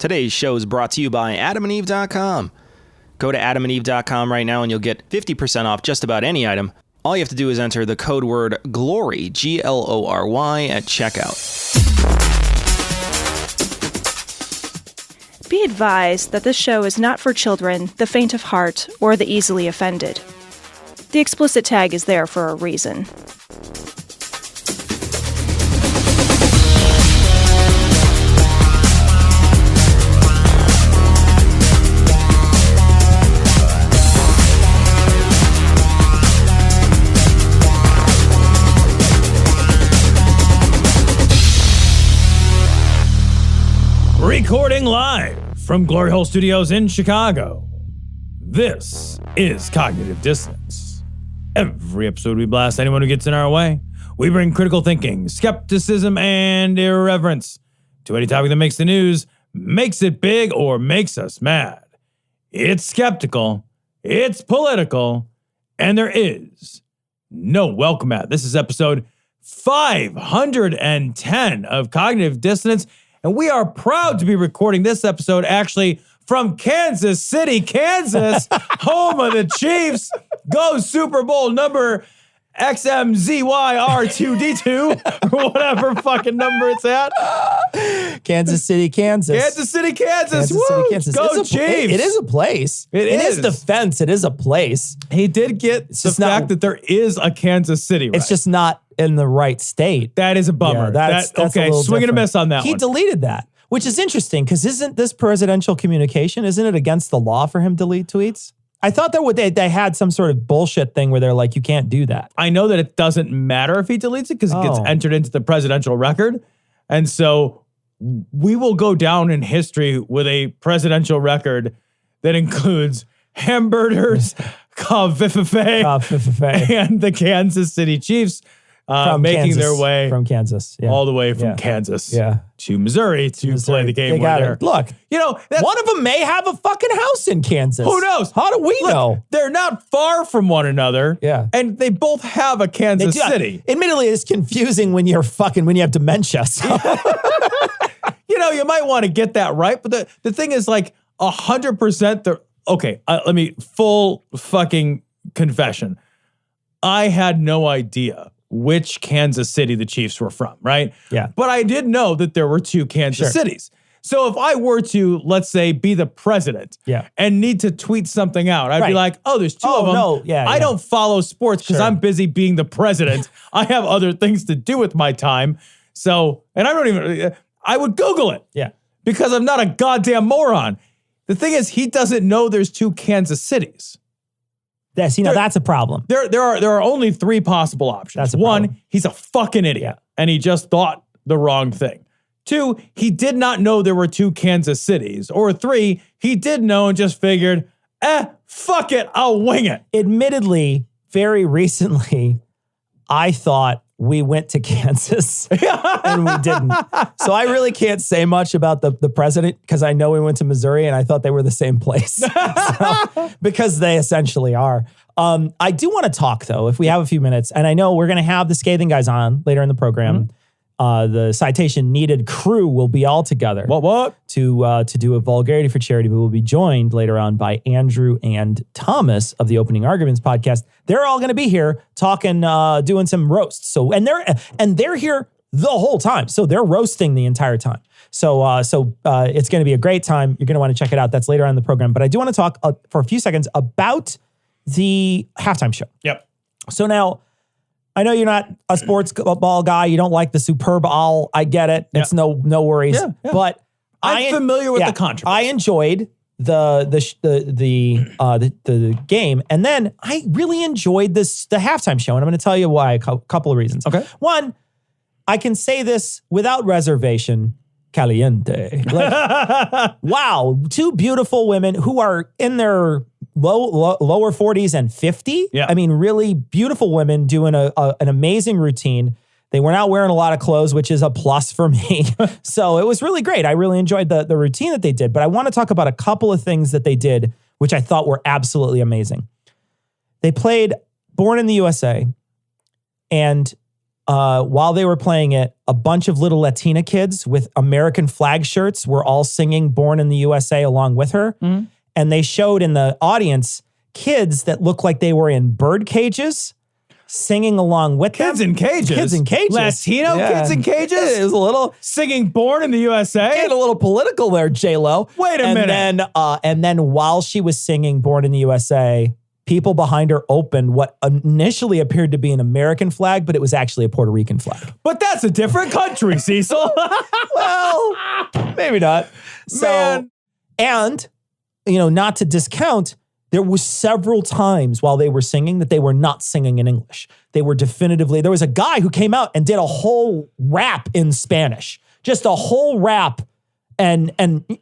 Today's show is brought to you by adamandeve.com. Go to adamandeve.com right now and you'll get 50% off just about any item. All you have to do is enter the code word GLORY, Glory, at checkout. Be advised that this show is not for children, the faint of heart, or the easily offended. The explicit tag is there for a reason. Recording live from Glory Hole Studios in Chicago. This is Cognitive Dissonance. Every episode we blast anyone who gets in our way. We bring critical thinking, skepticism, and irreverence to any topic that makes the news, makes it big, or makes us mad. It's skeptical, it's political, and there is no welcome mat. This is episode 510 of Cognitive Dissonance. And we are proud to be recording this episode actually from Kansas City, Kansas, home of the Chiefs. Go Super Bowl number XMZYR2D2, or whatever fucking number it's at. Kansas City, Kansas. Kansas City, Kansas. Kansas City, Kansas. Go Chiefs. It is a place. It in is. his defense, it is a place. He did get the fact that there is a Kansas City, right? It's just not in the right state. That is a bummer. Yeah, that's okay, swing and a miss on that one. He deleted that, which is interesting because isn't this presidential communication? Isn't it against the law for him to delete tweets? I thought they had some sort of bullshit thing where they're like, you can't do that. I know that it doesn't matter if he deletes it because it gets entered into the presidential record. And so we will go down in history with a presidential record that includes hamburgers, Feces, and the Kansas City Chiefs making their way from Kansas, all the way from Kansas to Missouri to play the game. Look, you know, one of them may have a fucking house in Kansas. Who knows? How do we know? They're not far from one another. Yeah. And they both have a Kansas City. Admittedly, it's confusing when you have dementia. So. You know, you might want to get that right. But the thing is, like, 100%. Let me full fucking confession. I had no idea which Kansas City the Chiefs were from, right? Yeah. But I did know that there were two Kansas cities. So if I were to, let's say, be the president and need to tweet something out, I'd be like, oh, there's two of them. No. I don't follow sports because I'm busy being the president. I have other things to do with my time. So, and I would Google it. Yeah. Because I'm not a goddamn moron. The thing is, he doesn't know there's two Kansas cities. That's a problem. There are only three possible options. One, he's a fucking idiot and he just thought the wrong thing. Two, he did not know there were two Kansas cities. Or three, he did know and just figured, fuck it, I'll wing it. Admittedly, very recently, I thought we went to Kansas and we didn't. So I really can't say much about the president because I know we went to Missouri and I thought they were the same place. Because they essentially are. I do want to talk though, if we have a few minutes, and I know we're going to have the Scathing guys on later in the program. The citation needed crew will be all together. What? To do a vulgarity for charity, but we'll be joined later on by Andrew and Thomas of the Opening Arguments podcast. They're all going to be here talking, doing some roasts. So, and they're here the whole time. So they're roasting the entire time. So it's going to be a great time. You're going to want to check it out. That's later on in the program. But I do want to talk for a few seconds about the halftime show. Yep. So now, I know you're not a sports ball guy. You don't like the Super Bowl. I get it. It's no worries. Yeah. But I'm familiar with the controversy. I enjoyed the game, and then I really enjoyed the halftime show, and I'm going to tell you why. A couple of reasons. Okay. One, I can say this without reservation. Caliente. Like, wow, two beautiful women who are in their lower 40s and 50. Yeah. I mean, really beautiful women doing an amazing routine. They were not wearing a lot of clothes, which is a plus for me. So it was really great. I really enjoyed the routine that they did. But I want to talk about a couple of things that they did, which I thought were absolutely amazing. They played Born in the USA. And while they were playing it, a bunch of little Latina kids with American flag shirts were all singing Born in the USA along with her. Mm-hmm. And they showed in the audience kids that looked like they were in bird cages singing along with Kids them. in cages. Kids in cages. Latino kids in cages? It was a little Singing Born in the USA? getting a little political there, J-Lo. Wait a minute. And then while she was singing Born in the USA, people behind her opened what initially appeared to be an American flag, but it was actually a Puerto Rican flag. But that's a different country, Cecil. Well, maybe not. So, Man. and, not to discount, there was several times while they were singing that they were not singing in English. They were there was a guy who came out and did a whole rap in Spanish, just a whole rap. And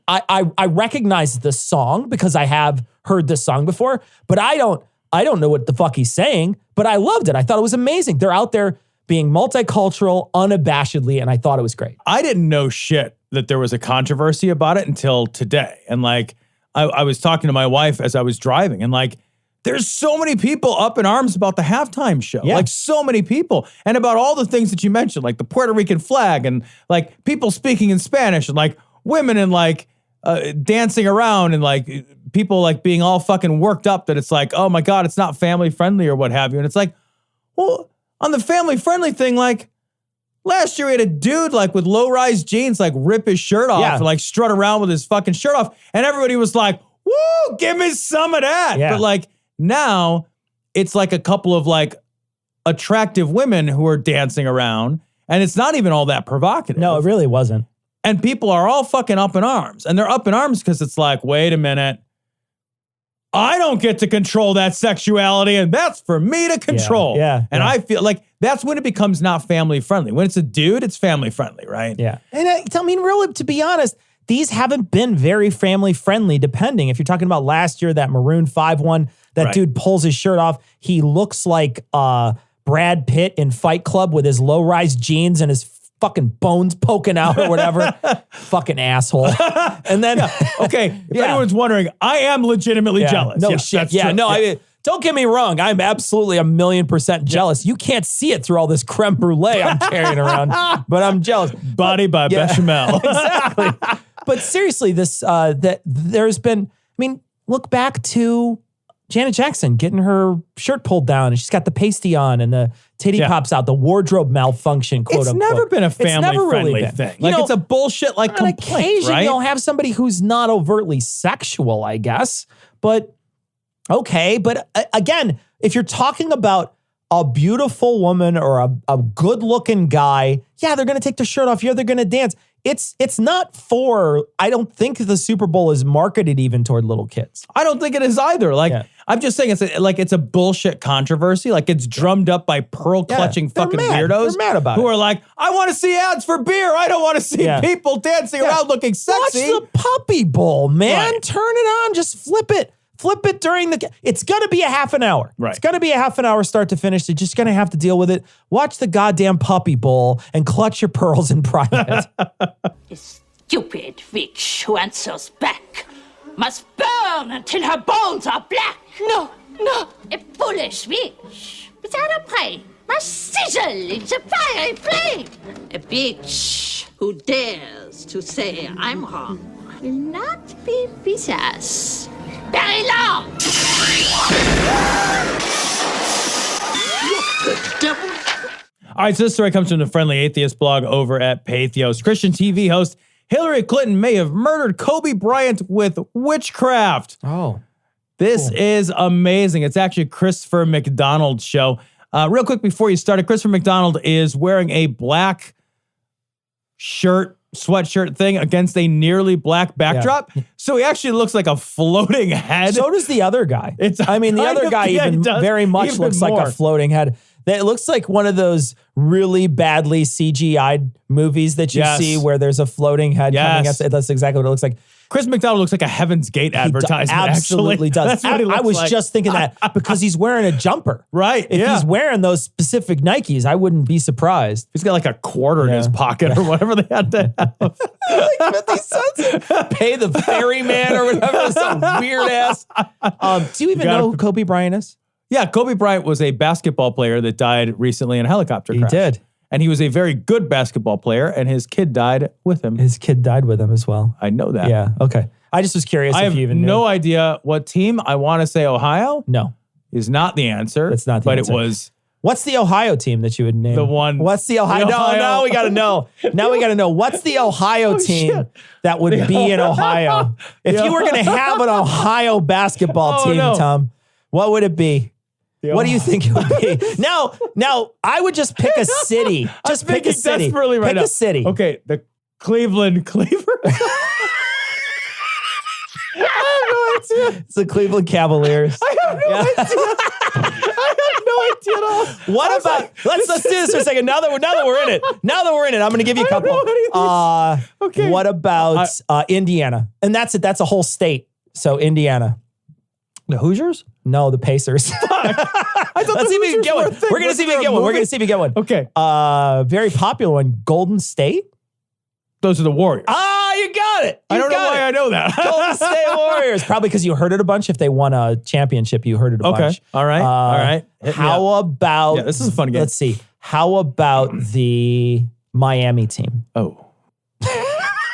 I recognize this song because I have heard this song before, but I don't know what the fuck he's saying, but I loved it. I thought it was amazing. They're out there being multicultural unabashedly, and I thought it was great. I didn't know shit that there was a controversy about it until today. And I was talking to my wife as I was driving, and there's so many people up in arms about the halftime show. Yeah. So many people. And about all the things that you mentioned, like the Puerto Rican flag and people speaking in Spanish and women and dancing around and people being all fucking worked up that it's oh my God, it's not family friendly or what have you. And it's well, on the family friendly thing, last year we had a dude with low-rise jeans rip his shirt off and strut around with his fucking shirt off. And everybody was woo, give me some of that. Yeah. But now it's a couple of attractive women who are dancing around, and it's not even all that provocative. No, it really wasn't. And people are all fucking up in arms. And they're up in arms because it's wait a minute. I don't get to control that sexuality, and that's for me to control. Yeah. And I feel that's when it becomes not family friendly. When it's a dude, it's family friendly, right? Yeah. And really, to be honest, these haven't been very family friendly, depending. If you're talking about last year, that Maroon 5 one, that dude pulls his shirt off. He looks like Brad Pitt in Fight Club with his low-rise jeans and his fucking bones poking out or whatever. Fucking asshole. And then, okay, if anyone's wondering, I am legitimately jealous. No yes, shit. Yeah, true. no, I mean, don't get me wrong. I'm absolutely 1,000,000% jealous. You can't see it through all this creme brulee I'm carrying around, but I'm jealous. Body by bechamel. Exactly. But seriously, there's been, look back to Janet Jackson getting her shirt pulled down and she's got the pasty on and the titty pops out, the wardrobe malfunction, quote unquote. It's never been a family-friendly thing. It's a bullshit on complaint, occasion, right? you'll have somebody who's not overtly sexual, I guess. But, okay. But again, if you're talking about a beautiful woman or a good-looking guy, they're going to take their shirt off. They're going to dance. It's not for, I don't think the Super Bowl is marketed even toward little kids. I don't think it is either. I'm just saying it's a bullshit controversy. It's drummed up by pearl-clutching fucking weirdos. They're mad about who it. are I want to see ads for beer. I don't want to see people dancing around looking sexy. Watch the Puppy Bowl, man. Right. Turn it on. Just flip it. Flip it during it's going to be a half an hour. Right. It's going to be a half an hour start to finish. You're just going to have to deal with it. Watch the goddamn Puppy Bowl and clutch your pearls in private. A stupid witch who answers back must burn until her bones are black. No. A foolish witch without a prey must sizzle in the fiery flame. A bitch who dares to say I'm wrong will not be with us very long. All right, so this story comes from the Friendly Atheist blog over at Pathos. Christian TV host Hillary Clinton may have murdered Kobe Bryant with witchcraft. Oh. This is amazing. It's actually Christopher McDonald's show. Real quick before you start, Christopher McDonald is wearing a black sweatshirt thing against a nearly black backdrop. Yeah. So he actually looks like a floating head. So does the other guy. The other guy even very much looks like a floating head. It looks like one of those really badly CGI'd movies that you see where there's a floating head coming at. That's exactly what it looks like. Chris McDonald looks like a Heaven's Gate advertisement. Absolutely does. That's what he looks I was like. just thinking that because he's wearing a jumper. Right. If he's wearing those specific Nikes, I wouldn't be surprised. He's got a quarter in his pocket or whatever they had to have. 50 cents. Pay the ferryman or whatever. Some weird ass. Do you even know who Kobe Bryant is? Yeah, Kobe Bryant was a basketball player that died recently in a helicopter crash. He did. And he was a very good basketball player, and his kid died with him. His kid died with him as well. I know that. Yeah, okay. I just was curious I if have you even knew. no idea what team. I want to say Ohio. No. Is not the answer. That's not the answer. But it was What's the Ohio team that you would name? the one. What's the Ohio? No, we got to know. Now we got to know. What's the Ohio team that would be in Ohio? If you were going to have an Ohio basketball team, Tom, what would it be? What do you think it would be? Now, I would just pick a city. Just pick a city. Desperately right now. Pick a city. Okay, the Cleveland Cleavers. It's the Cleveland Cavaliers. I have no idea. I have no idea at all. What about? Let's do this for a second. Now that we're in it, I'm going to give you a couple. Okay. What about Indiana? And that's it. That's a whole state. So Indiana. The Hoosiers? No, the Pacers. I thought Let's see if we can get one. We're going to see if we can get one. We're going to see if we get one. Okay. Very popular one. Golden State. Those are the Warriors. You got it. I don't know why I know that. Golden State Warriors. Probably because you heard it a bunch. If they won a championship, you heard it a bunch. All right. All right. How about... Yeah, this is a fun game. Let's see. How about the Miami team? Oh.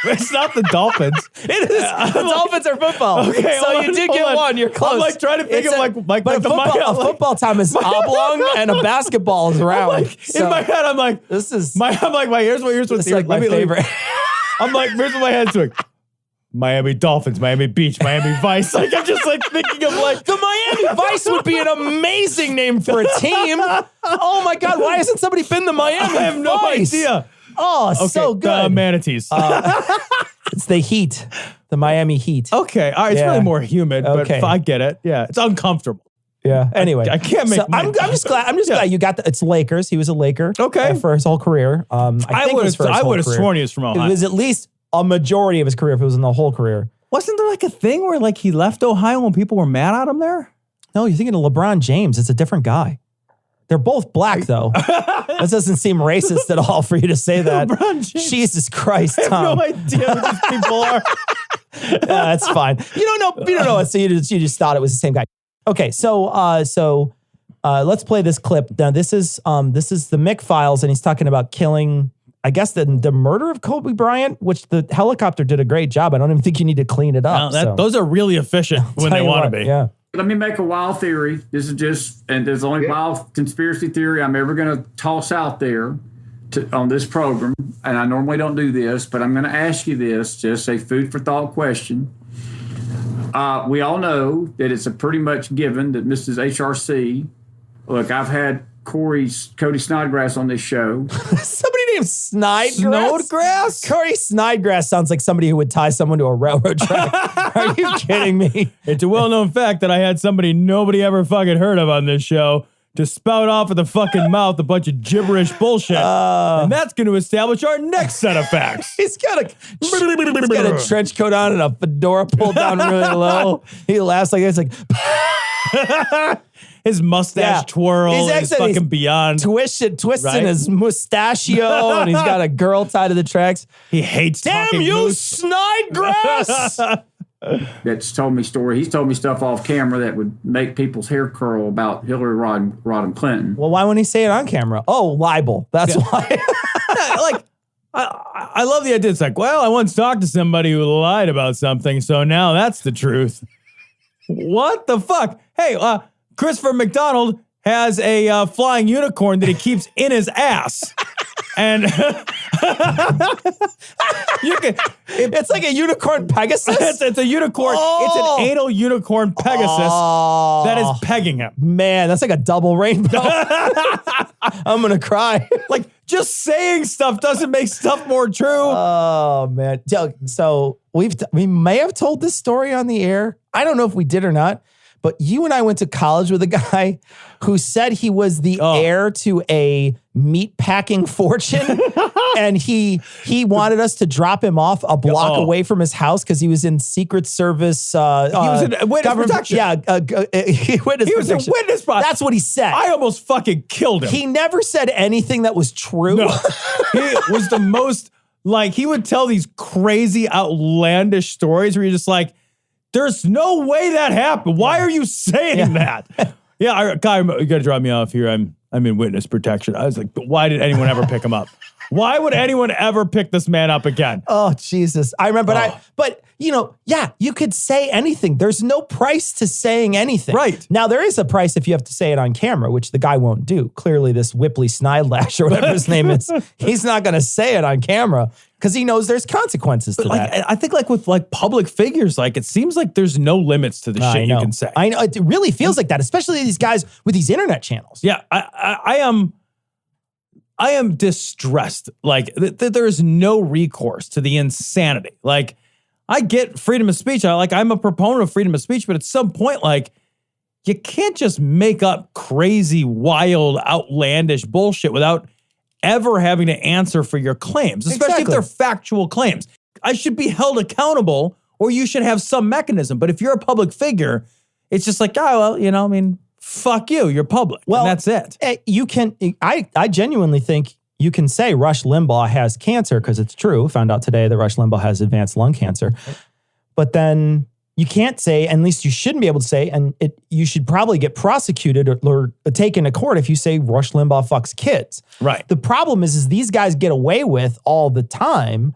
It's not the Dolphins. It is. The Dolphins are football. Okay, so you did get one. You're close. I'm like trying to think of but a football time is oblong and a basketball is round. In my head, I'm like, this is. Here's what's It's like my favorite. I'm like, here's what my head's doing. Miami Dolphins, Miami Beach, Miami Vice. Like, I'm just like thinking of like the Miami Vice would be an amazing name for a team. Oh my God, why hasn't somebody been the Miami Vice? I have no idea. Oh, okay, so good. The Manatees. It's the Heat, the Miami Heat. Okay, all right, it's really more humid, but I get it. Yeah, it's uncomfortable. Yeah. Anyway, I can't make. I'm just glad. You got it's Lakers. He was a Laker. Okay. For his whole career. I would have sworn he was from Ohio. It was at least a majority of his career if it was in the whole career. Wasn't there like a thing where like he left Ohio when people were mad at him there? No, you're thinking of LeBron James. It's a different guy. They're both black though. That doesn't seem racist at all for you to say that. LeBron James. Jesus Christ, Tom. I have no idea who these people are. That's fine. You don't know. So you just thought it was the same guy. Okay, so let's play this clip. Now this is the Mick Files, and he's talking about killing, I guess, the murder of Kobe Bryant, which the helicopter did a great job. I don't even think you need to clean it up. Those are really efficient when they want to be. Yeah. Let me make a wild theory. This is just, and there's the only wild conspiracy theory I'm ever going to toss out there on this program. And I normally don't do this, but I'm going to ask you this, just a food for thought question. We all know that it's a pretty much given that Mrs. HRC, look, I've had Cody Snodgrass on this show. Somebody named Snodgrass? Snodgrass? Cody Snodgrass sounds like somebody who would tie someone to a railroad track. Are you kidding me? It's a well-known fact that I had somebody nobody ever fucking heard of on this show to spout off of the fucking mouth a bunch of gibberish bullshit. And that's going to establish our next set of facts. He's got a trench coat on and a fedora pulled down really low. He laughs like this, like... His mustache twirl is fucking beyond. Twisting his mustachio, and he's got a girl tied to the tracks. He hates Damn you, moose. Snodgrass! That's told me story. He's told me stuff off camera that would make people's hair curl about Hillary Rodham Clinton. Well, why wouldn't he say it on camera? Oh, libel. That's why. I love the idea. It's like, well, I once talked to somebody who lied about something, so now that's the truth. What the fuck? Hey, Christopher McDonald has a flying unicorn that he keeps in his ass. And it's like a unicorn Pegasus. It's a unicorn. Oh. It's an anal unicorn Pegasus that is pegging him. Man, that's like a double rainbow. I'm gonna cry. Like, just saying stuff doesn't make stuff more true. Oh man. So we may have told this story on the air. I don't know if we did or not. But you and I went to college with a guy who said he was the heir to a meat packing fortune. And he wanted us to drop him off a block away from his house because he was in Secret Service. He was in witness protection. Yeah, he was in witness protection. That's what he said. I almost fucking killed him. He never said anything that was true. No. He was the most, like, he would tell these crazy, outlandish stories where you're just like, there's no way that happened. Why are you saying that? Yeah, Guy, you got to drop me off here. I'm in witness protection. I was like, but why did anyone ever pick him up? Why would anyone ever pick this man up again? Oh, Jesus. I remember, but you know, yeah, you could say anything. There's no price to saying anything. Right. Now, there is a price if you have to say it on camera, which the guy won't do. Clearly, this Whipley Snidelash or whatever his name is, he's not going to say it on camera because he knows there's consequences to that. I think like with like public figures, like it seems like there's no limits to the shit you can say. I know. It really feels like that, especially these guys with these internet channels. Yeah, I am distressed. Like there is no recourse to the insanity. Like I get freedom of speech. I'm a proponent of freedom of speech, but at some point, like you can't just make up crazy, wild, outlandish bullshit without ever having to answer for your claims, especially if they're factual claims. I should be held accountable, or you should have some mechanism. But if you're a public figure, it's just like, oh, well, you know, I mean, fuck you, you're public. Well, and that's it. You can, I genuinely think you can say Rush Limbaugh has cancer because it's true. Found out today that Rush Limbaugh has advanced lung cancer. But then you can't say, at least you shouldn't be able to say, and you should probably get prosecuted or taken to court if you say Rush Limbaugh fucks kids. Right. The problem is these guys get away with all the time.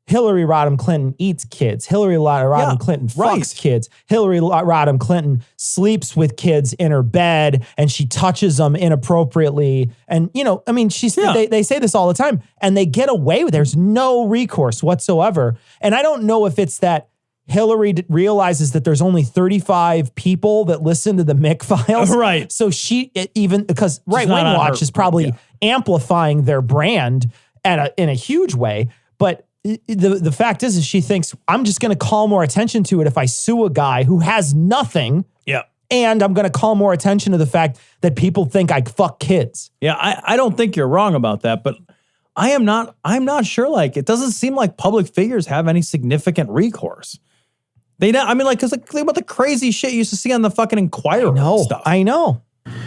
Hillary Rodham Clinton eats kids. Hillary Rodham Clinton fucks kids. Hillary Rodham Clinton sleeps with kids in her bed and she touches them inappropriately. And, you know, I mean, they say this all the time and they get away with it. There's no recourse whatsoever. And I don't know if it's that Hillary realizes that there's only 35 people that listen to the Mick files. Right. So because Right Wing Watch is probably amplifying their brand in a huge way. But the fact is she thinks I'm just going to call more attention to it if I sue a guy who has nothing. Yeah. And I'm going to call more attention to the fact that people think I fuck kids. Yeah, I don't think you're wrong about that, but I'm not sure. Like, it doesn't seem like public figures have any significant recourse. They don't, I mean, like, because like, think about the crazy shit you used to see on the fucking Inquirer and stuff. I know.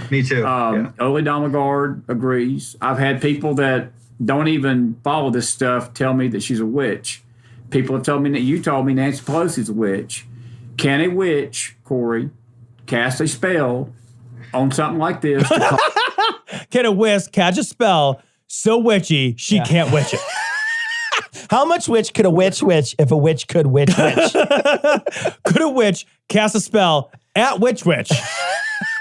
Me too. Ole Damagard agrees. I've had people that don't even follow this stuff tell me that she's a witch. People have told me that you told me Nancy Pelosi's a witch. Can a witch, Corey, cast a spell on something like this? Can a witch catch a spell so witchy she can't witch it? How much witch could a witch if a witch could witch? Could a witch cast a spell at witch?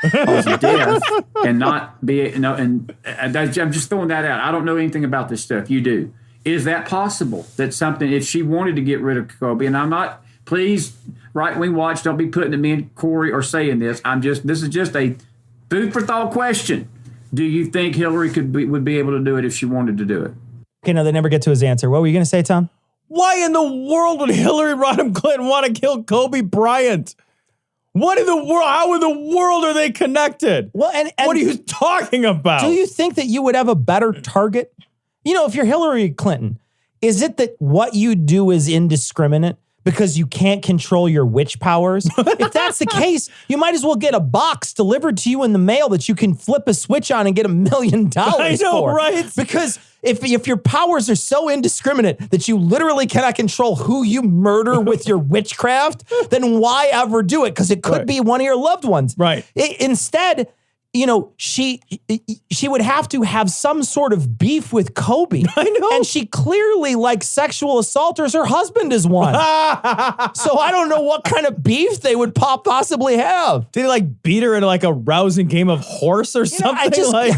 Death and not be, and I'm just throwing that out. I don't know anything about this stuff. You do. Is that possible? That something, if she wanted to get rid of Kobe, and I'm not, please, Right Wing Watch, don't be putting me and Corey or saying this. This is just a food for thought question. Do you think Hillary would be able to do it if she wanted to do it? Okay, no, they never get to his answer. What were you going to say, Tom? Why in the world would Hillary Rodham Clinton want to kill Kobe Bryant? What in the world? How in the world are they connected? Well, and what are you talking about? Do you think that you would have a better target? You know, if you're Hillary Clinton, is it that what you do is indiscriminate because you can't control your witch powers? If that's the case, you might as well get a box delivered to you in the mail that you can flip a switch on and get $1 million I know, for. right? Because if your powers are so indiscriminate that you literally cannot control who you murder with your witchcraft, then why ever do it? Because it could be one of your loved ones. Right. Instead, you know, she would have to have some sort of beef with Kobe. I know. And she clearly likes sexual assaulters. Her husband is one. So I don't know what kind of beef they would possibly have. Did he like beat her in like a rousing game of horse or something?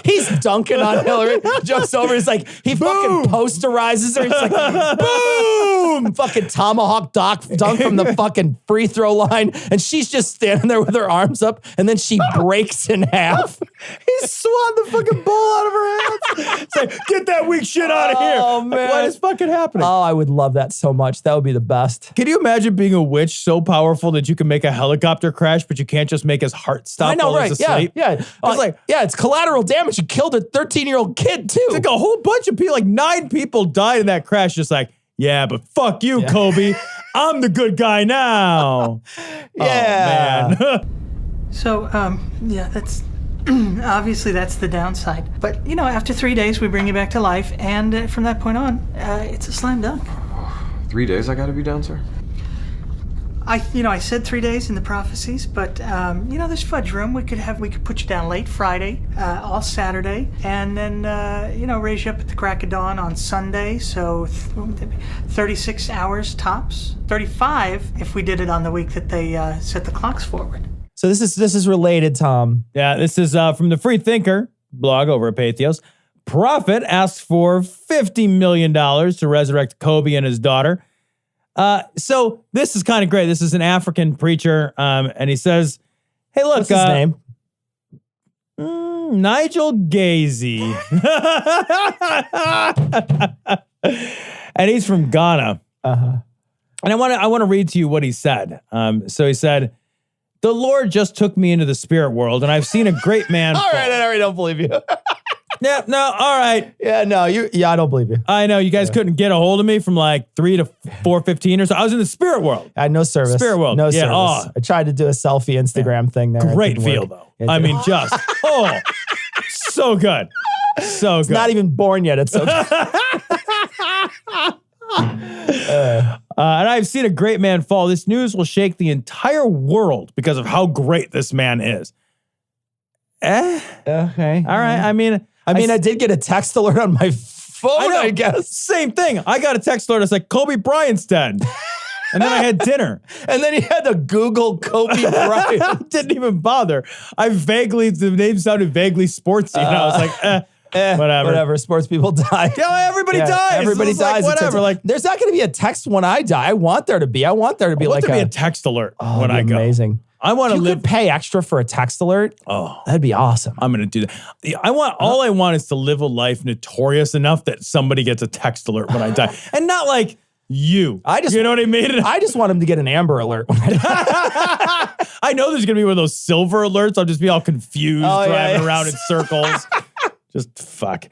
He's dunking on Hillary. Jumps over. He's like, he fucking posterizes her. He's like, boom! Fucking tomahawk dunk from the fucking free throw line. And she's just standing there with her arms up. And then she breaks in half. He swat the fucking ball out of her hands. It's like, get that weak shit out of here. Oh, man. Like, what is fucking happening? Oh, I would love that so much. That would be the best. Can you imagine being a witch so powerful that you can make a helicopter crash, but you can't just make his heart stop I know, while right? he's asleep? Yeah. It's collateral damage. You killed a 13-year-old kid, too. It's like a whole bunch of people, like 9 people died in that crash. Just like, yeah, but fuck you, Kobe. I'm the good guy now. Yeah. Oh, man. So, yeah, that's obviously that's the downside. But, you know, after 3 days, we bring you back to life. And from that point on, it's a slam dunk. 3 days I gotta be down, sir? I said 3 days in the prophecies, but there's fudge room. We could put you down late Friday, all Saturday, and then raise you up at the crack of dawn on Sunday. So 36 hours tops, 35 if we did it on the week that they set the clocks forward. So this is related, Tom. Yeah, this is from the Free Thinker blog over at Pathos. Prophet asks for $50 million to resurrect Kobe and his daughter. So this is kind of great. This is an African preacher, and he says, "Hey, look, what's his name? Nigel Gazy, and he's from Ghana. And I want to read to you what he said. So he said, "The Lord just took me into the spirit world, and I've seen a great man." All right, I already don't believe you. Yeah, no, all right. Yeah, no, I don't believe you. I know you guys couldn't get a hold of me from like 3 to 4:15 or so. I was in the spirit world. I had no service. Spirit world. No Yeah, service. I tried to do a selfie Instagram thing there. It Great didn't feel work. though. It I didn't. mean, just so good. So It's good. not even born yet. It's okay. And I've seen a great man fall. This news will shake the entire world because of how great this man is. Okay. All right. I mean, I did get a text alert on my phone, I guess. Same thing. I got a text alert. It's like, Kobe Bryant's dead. And then I had dinner. And then he had to Google Kobe Bryant. Didn't even bother. The name sounded vaguely sportsy. And I was like, whatever. Sports people die. Yeah, everybody dies. Everybody It's dies. Like, whatever. Like, there's not going to be a text when I die. I want there to be. I want there to be a text alert when I go. Amazing. I want to You could pay extra for a text alert. Oh, that'd be awesome. I'm going to do that. All I want is to live a life notorious enough that somebody gets a text alert when I die. And not like you. You know what I mean? I just want him to get an Amber Alert when I die. I know there's going to be one of those silver alerts. I'll just be all confused driving around in circles. Just fuck.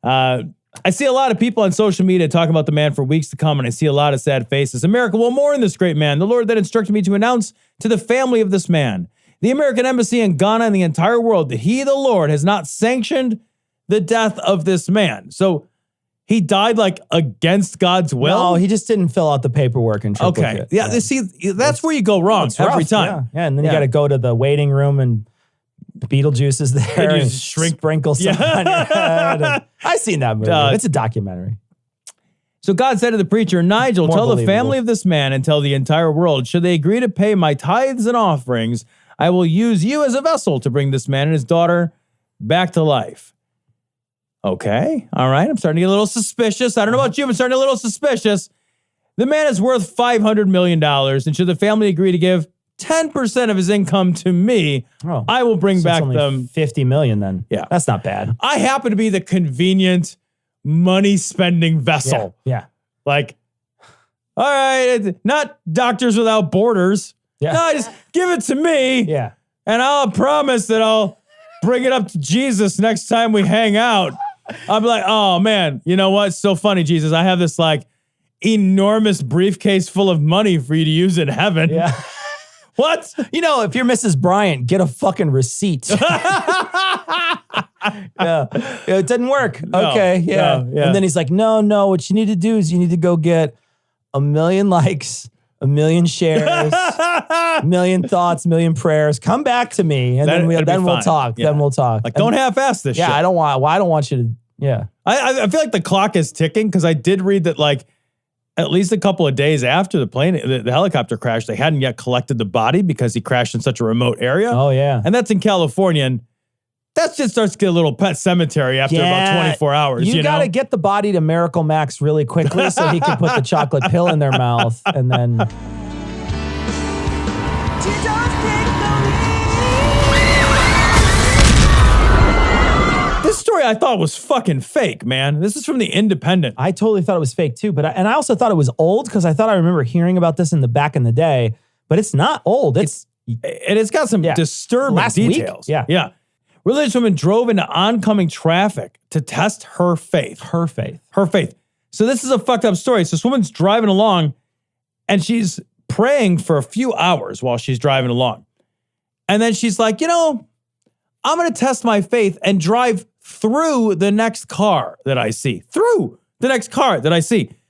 I see a lot of people on social media talking about the man for weeks to come, and I see a lot of sad faces. America will mourn this great man. The Lord then instructed me to announce to the family of this man, the American embassy in Ghana and the entire world, that he, the Lord, has not sanctioned the death of this man. So he died like against God's will? No, he just didn't fill out the paperwork in triplicate. Okay. Yeah, see, that's where you go wrong every time. Yeah, and then you got to go to the waiting room and Beetlejuice is there and and shrink sprinkle some on your head. I've seen that movie. It's a documentary. So God said to the preacher, Nigel, tell the family of this man and tell the entire world, should they agree to pay my tithes and offerings, I will use you as a vessel to bring this man and his daughter back to life. Okay. All right. I'm starting to get a little suspicious. I don't know about you, but I'm starting to get a little suspicious. The man is worth $500 million. And should the family agree to give 10% of his income to me, I will bring back them $50 million then. Yeah. That's not bad. I happen to be the convenient money spending vessel. Yeah. Like, all right, not Doctors Without Borders. Yeah. No, just give it to me. Yeah. And I'll promise that I'll bring it up to Jesus next time we hang out. I'm like, oh man, you know what? It's so funny, Jesus. I have this like enormous briefcase full of money for you to use in heaven. Yeah. What? You know, if you're Mrs. Bryant, get a fucking receipt. Yeah. It didn't work. No, okay. Yeah. no, yeah. And then he's like, no, what you need to do is you need to go get 1 million likes, 1 million shares, 1 million thoughts, 1 million prayers. Come back to me. And then we'll talk. Yeah. Then we'll talk. Like, don't half-ass this shit. Yeah. I don't want you to. Yeah. I feel like the clock is ticking because I did read that like at least a couple of days after the helicopter crash, they hadn't yet collected the body because he crashed in such a remote area. Oh, yeah. And that's in California. And that shit starts to get a little pet cemetery after about 24 hours. You got to get the body to Miracle Max really quickly so he can put the chocolate pill in their mouth and then... This story I thought was fucking fake, man. This is from The Independent. I totally thought it was fake too, but I also thought it was old because I thought I remember hearing about this back in the day, but it's not old. It's got some disturbing details. Week? Yeah. Religious woman drove into oncoming traffic to test her faith. Her faith. So this is a fucked up story. So this woman's driving along and she's praying for a few hours while she's driving along. And then she's like, I'm going to test my faith and drive through the next car that I see.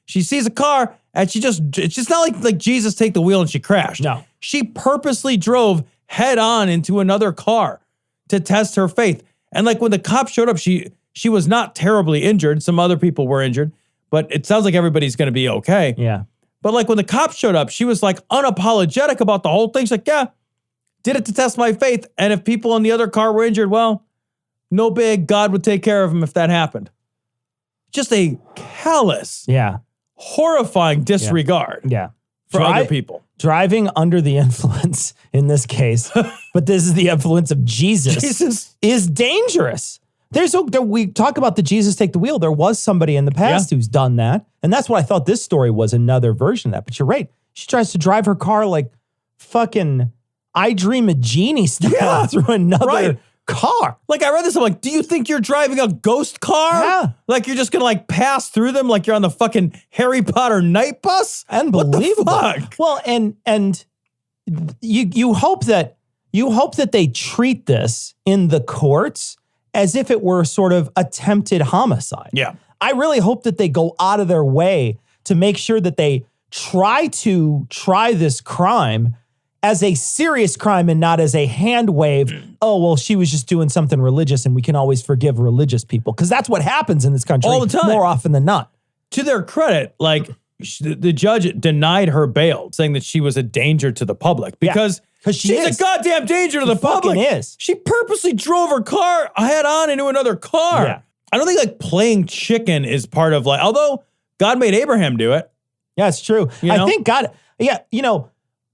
She sees a car And it's just not like Jesus take the wheel and she crashed. No. She purposely drove head on into another car to test her faith. And like when the cops showed up, she was not terribly injured. Some other people were injured, but it sounds like everybody's going to be okay. Yeah. But like when the cops showed up, she was like unapologetic about the whole thing. She's like, yeah, did it to test my faith. And if people in the other car were injured, well, no big, God would take care of them if that happened. Just a callous, horrifying disregard for other people. Driving under the influence in this case, but this is the influence of Jesus is dangerous. We talk about the Jesus take the wheel. There was somebody in the past who's done that. And that's what I thought this story was, another version of that. But you're right. She tries to drive her car like fucking I Dream of Jeannie style through another car. Like I read this, I'm like, do you think you're driving a ghost car? Yeah. Like you're just gonna like pass through them like you're on the fucking Harry Potter night bus? Unbelievable. What the fuck? Well, and you hope that they treat this in the courts as if it were sort of attempted homicide. Yeah. I really hope that they go out of their way to make sure that they try this crime as a serious crime and not as a hand wave. Oh, well, she was just doing something religious and we can always forgive religious people. Because that's what happens in this country all the time, more often than not. To their credit, like the judge denied her bail, saying that she was a danger to the public because she's a goddamn danger to the public. Is. She purposely drove her car head on into another car. Yeah. I don't think like playing chicken is part of like, although God made Abraham do it. Yeah, it's true. You know? I think God,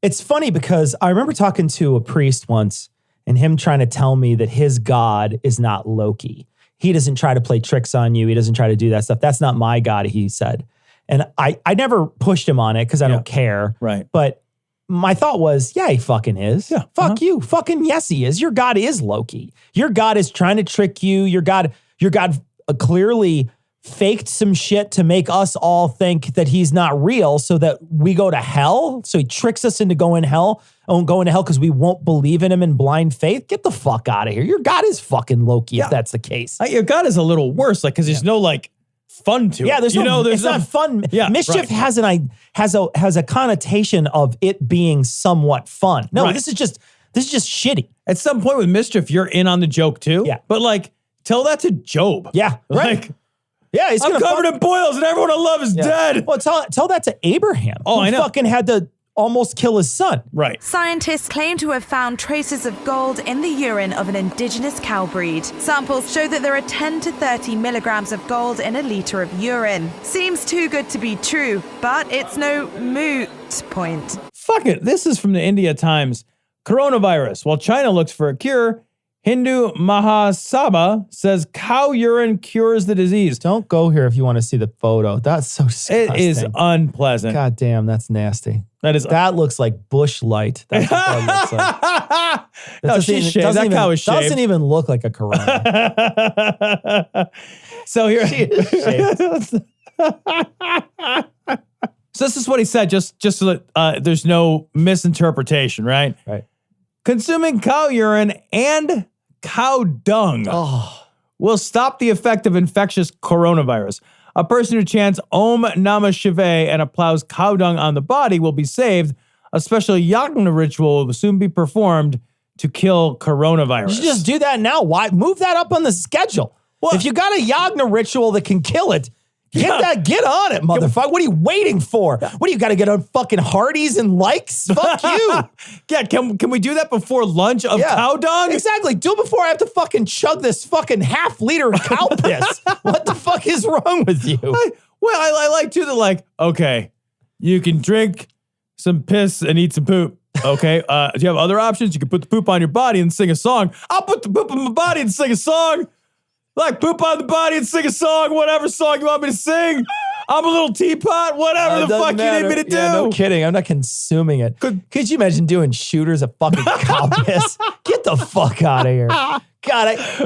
it's funny because I remember talking to a priest once and him trying to tell me that his God is not Loki. He doesn't try to play tricks on you. He doesn't try to do that stuff. That's not my God, he said. And I never pushed him on it because I don't care. Right. But my thought was, yeah, he fucking is. Yeah. Fuck you. Fucking yes, he is. Your God is Loki. Your God is trying to trick you. Your God clearly faked some shit to make us all think that he's not real so that we go to hell. So he tricks us into going to hell because we won't believe in him in blind faith. Get the fuck out of here. Your God is fucking Loki if that's the case. Your God is a little worse, like, because there's no like fun to it. Yeah, there's it's not fun. Yeah, mischief has a connotation of it being somewhat fun. No, this is just shitty. At some point with mischief, you're in on the joke too. Yeah. But like, tell that to Job. Yeah, right. Like, yeah, he's I'm covered in boils and everyone I love is dead. Well, tell that to Abraham. Oh, I know. Fucking had to almost kill his son. Right. Scientists claim to have found traces of gold in the urine of an indigenous cow breed. Samples show that there are 10 to 30 milligrams of gold in a litre of urine. Seems too good to be true, but it's no moot point. Fuck it. This is from the India Times. Coronavirus. While China looks for a cure, Hindu Mahasabha says cow urine cures the disease. Don't go here if you want to see the photo. That's so disgusting. It is unpleasant. God damn, that's nasty. That looks like bush light. That's what that looks like. No, she's shaved. That cow is shaved. Doesn't even look like a corona. So here, she is shaved. So this is what he said, just so that there's no misinterpretation, right? Right. Consuming cow urine and cow dung will stop the effect of infectious coronavirus. A person who chants Om Namah Shivaya and applies cow dung on the body will be saved. A special yagna ritual will soon be performed to kill coronavirus. You should just do that now. Why move that up on the schedule? Well, if you got a yagna ritual that can kill it, get on it, motherfucker. What are you waiting for? What do you got to get on fucking Hardee's and likes? Fuck you. Yeah, can we do that before lunch of cow dung? Exactly. Do it before I have to fucking chug this fucking half-liter cow piss. What the fuck is wrong with you? I like too that, like, okay, you can drink some piss and eat some poop. Okay. Do you have other options? You can put the poop on your body and sing a song. I'll put the poop on my body and sing a song. Like, poop on the body and sing a song, whatever song you want me to sing. I'm a little teapot, whatever the fuck you need me to do. Yeah, no kidding. I'm not consuming it. Could you imagine doing shooters of fucking cow piss? Get the fuck out of here. God,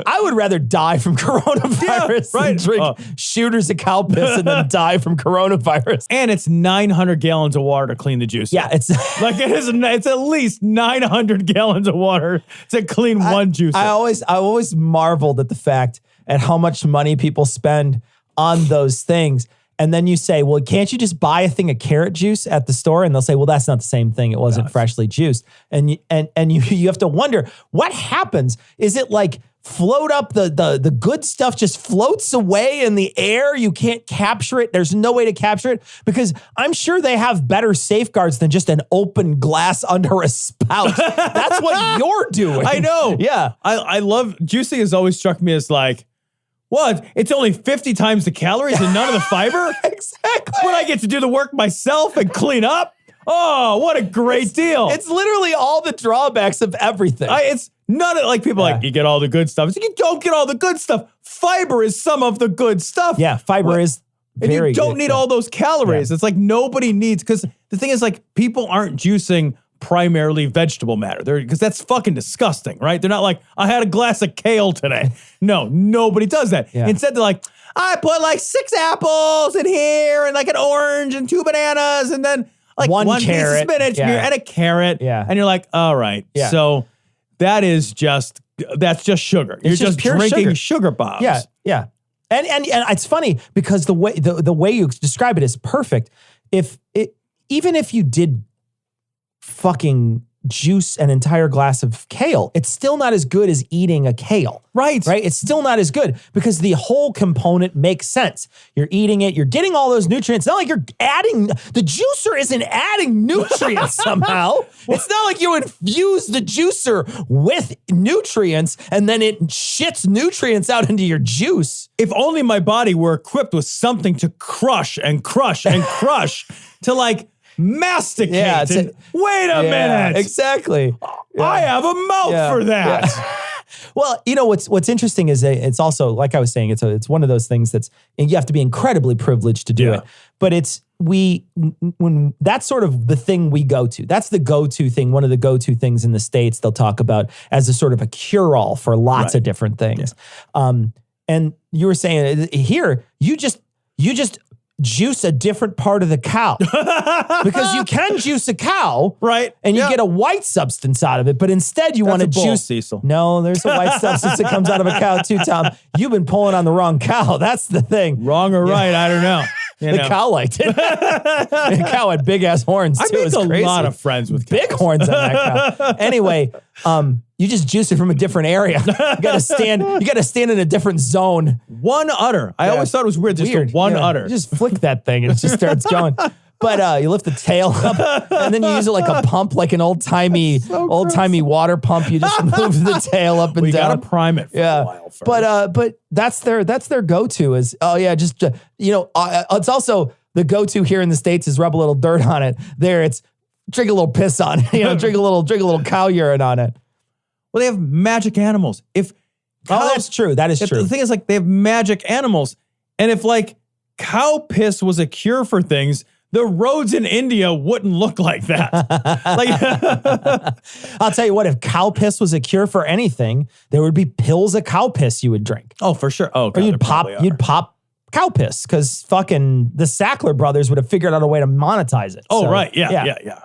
I would rather die from coronavirus than drink shooters of cow piss and then die from coronavirus. And it's 900 gallons of water to clean the juice. Yeah, it's like it's at least 900 gallons of water to clean one juice. I always marveled at the fact at how much money people spend on those things. And then you say, well, can't you just buy a thing of carrot juice at the store? And they'll say, well, that's not the same thing. It wasn't freshly juiced. And you have to wonder, what happens? Is it like float up, the good stuff just floats away in the air? You can't capture it. There's no way to capture it, because I'm sure they have better safeguards than just an open glass under a spout. That's what you're doing. I know. Yeah. I love, juicing has always struck me as like, what? It's only 50 times the calories and none of the fiber? Exactly. When I get to do the work myself and clean up? Oh, what a great deal. It's literally all the drawbacks of everything. It's none of, like, people are like, you get all the good stuff. It's like, you don't get all the good stuff. Fiber is some of the good stuff. Yeah, fiber is and very you don't good. need all those calories. Yeah. It's like nobody needs, because the thing is, like, people aren't juicing primarily vegetable matter. Because that's fucking disgusting, right? They're not like, I had a glass of kale today. No, nobody does that. Yeah. Instead, they're like, I put like 6 apples in here and like an orange and 2 bananas and then like one carrot. piece of spinach and a carrot. Yeah. And you're like, all right. Yeah. So that's just sugar. You're just pure drinking sugar bombs. Yeah, yeah. And it's funny because the way you describe it is perfect. Even if you did fucking juice an entire glass of kale, it's still not as good as eating a kale. Right. It's still not as good because the whole component makes sense. You're eating it, you're getting all those nutrients. It's not like you're adding, the juicer isn't adding nutrients somehow. It's not like you infuse the juicer with nutrients and then it shits nutrients out into your juice. If only my body were equipped with something to crush and crush and crush to like masticate. Yeah, wait a minute. Exactly. I have a mouth for that. Yeah. Well, you know, what's interesting is it's also, like I was saying, it's one of those things and you have to be incredibly privileged to do it. But when that's sort of the thing we go to. That's the go-to thing. One of the go-to things in the States they'll talk about as a sort of a cure-all for lots of different things. Yeah. And you were saying here, you just juice a different part of the cow because you can juice a cow, right? And you get a white substance out of it, but instead you want to juice. Cecil. No, there's a white substance that comes out of a cow too, Tom. You've been pulling on the wrong cow. That's the thing. Wrong or right? I don't know. The cow liked it. The cow had big ass horns too. I make a lot of friends with cows. Big horns on that cow. Anyway, you just juice it from a different area. You gotta stand in a different zone. One udder. I always thought it was weird. Just one udder. You just flick that thing and it just starts going. But you lift the tail up and then you use it like a pump, like an old timey water pump. You just move the tail up and down. You gotta prime it for a while first. But that's their go-to is, it's also the go-to here in the States is rub a little dirt on it. There it's drink a little piss on it. Drink a little cow urine on it. Well, they have magic animals. That's true. That is true. The thing is, like, they have magic animals. And if, like, cow piss was a cure for things, the roads in India wouldn't look like that. I'll tell you what, if cow piss was a cure for anything, there would be pills of cow piss you would drink. Oh, for sure. Oh, God, or you'd pop cow piss because fucking the Sackler brothers would have figured out a way to monetize it. Oh, so, right. Yeah.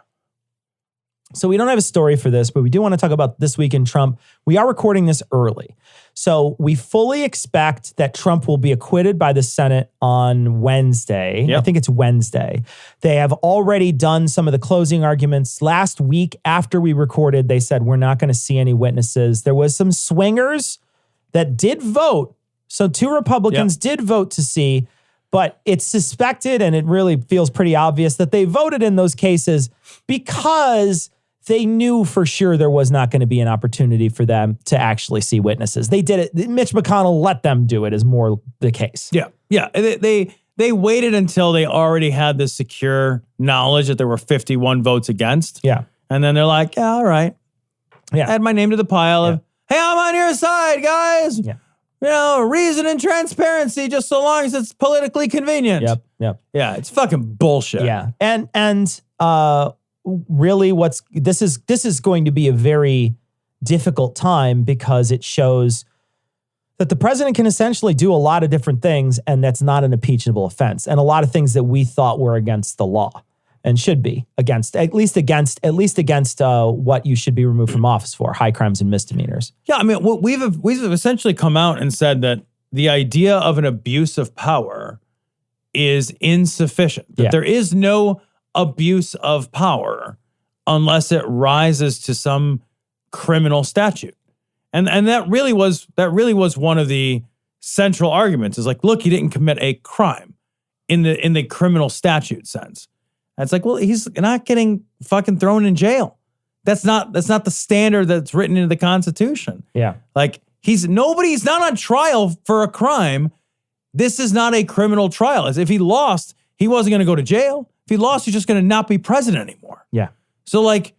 So we don't have a story for this, but we do want to talk about this week in Trump. We are recording this early. So we fully expect that Trump will be acquitted by the Senate on Wednesday. Yep. I think it's Wednesday. They have already done some of the closing arguments. Last week after we recorded, they said, we're not going to see any witnesses. There was some swingers that did vote. So 2 Republicans did vote to see, but it's suspected, and it really feels pretty obvious that they voted in those cases because they knew for sure there was not going to be an opportunity for them to actually see witnesses. They did it. Mitch McConnell let them do it is more the case. Yeah. They waited until they already had the secure knowledge that there were 51 votes against. Yeah. And then they're like, yeah, all right. Yeah. Add my name to the pile of, hey, I'm on your side, guys. Yeah. Reason and transparency, just so long as it's politically convenient. Yep. Yeah, it's fucking bullshit. Yeah. And really this is going to be a very difficult time because it shows that the president can essentially do a lot of different things and that's not an impeachable offense. And a lot of things that we thought were against the law and should be at least against what you should be removed from office for, high crimes and misdemeanors. Yeah, I mean, we've essentially come out and said that the idea of an abuse of power is insufficient. That there is no abuse of power unless it rises to some criminal statute. And that really was one of the central arguments, is like, look, he didn't commit a crime in the criminal statute sense. And it's like, well, he's not getting fucking thrown in jail. That's not the standard that's written into the Constitution. Yeah. Like, he's not on trial for a crime. This is not a criminal trial. As if he lost, he wasn't going to go to jail. If he lost, he's just going to not be president anymore. Yeah. So, like,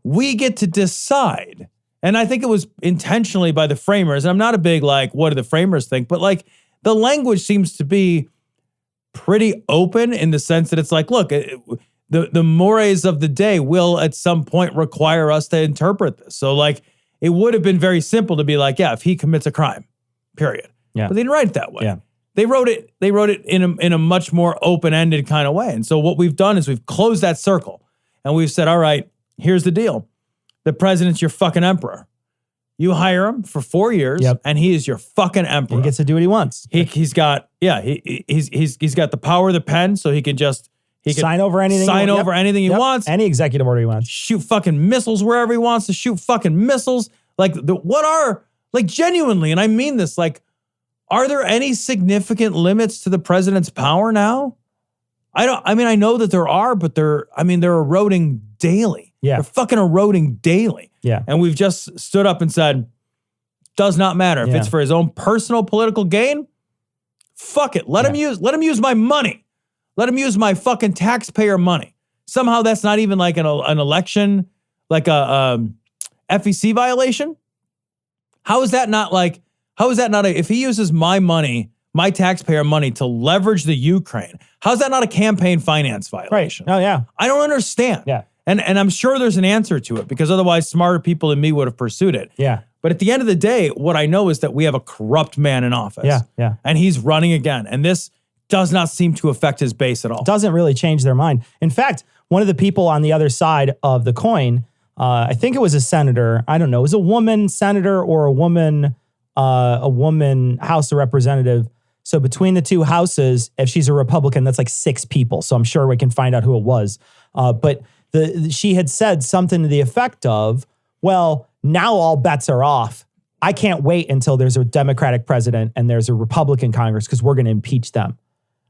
we get to decide. And I think it was intentionally by the framers. And I'm not a big, like, what do the framers think? But, like, the language seems to be pretty open in the sense that it's like, look, the mores of the day will at some point require us to interpret this. So, like, it would have been very simple to be like, yeah, if he commits a crime, period. Yeah. But they didn't write it that way. Yeah. They wrote it in a much more open-ended kind of way. And so what we've done is we've closed that circle and we've said, all right, here's the deal. The president's your fucking emperor. You hire him for 4 years and he is your fucking emperor. He gets to do what he wants. He's got the power of the pen, so he can sign over anything. Anything he wants. Any executive order he wants. Shoot fucking missiles wherever he wants to shoot fucking missiles. Like, genuinely, and I mean this, like, are there any significant limits to the president's power now? I know that there are, but they're eroding daily. Yeah. They're fucking eroding daily. Yeah. And we've just stood up and said, does not matter. If it's for his own personal political gain, fuck it. Let him use my money. Let him use my fucking taxpayer money. Somehow that's not even like an election, like a FEC violation. How is that not if he uses my money, my taxpayer money to leverage the Ukraine, how's that not a campaign finance violation? Right. Oh, yeah. I don't understand. Yeah. And I'm sure there's an answer to it, because otherwise smarter people than me would have pursued it. Yeah. But at the end of the day, what I know is that we have a corrupt man in office. Yeah. Yeah. And he's running again. And this does not seem to affect his base at all. Doesn't really change their mind. In fact, one of the people on the other side of the coin, I think it was a senator. I don't know. It was a woman senator or a woman House of Representative. So between the two houses, if she's a Republican, that's like 6 people. So I'm sure we can find out who it was. But she had said something to the effect of, well, now all bets are off. I can't wait until there's a Democratic president and there's a Republican Congress, because we're going to impeach them.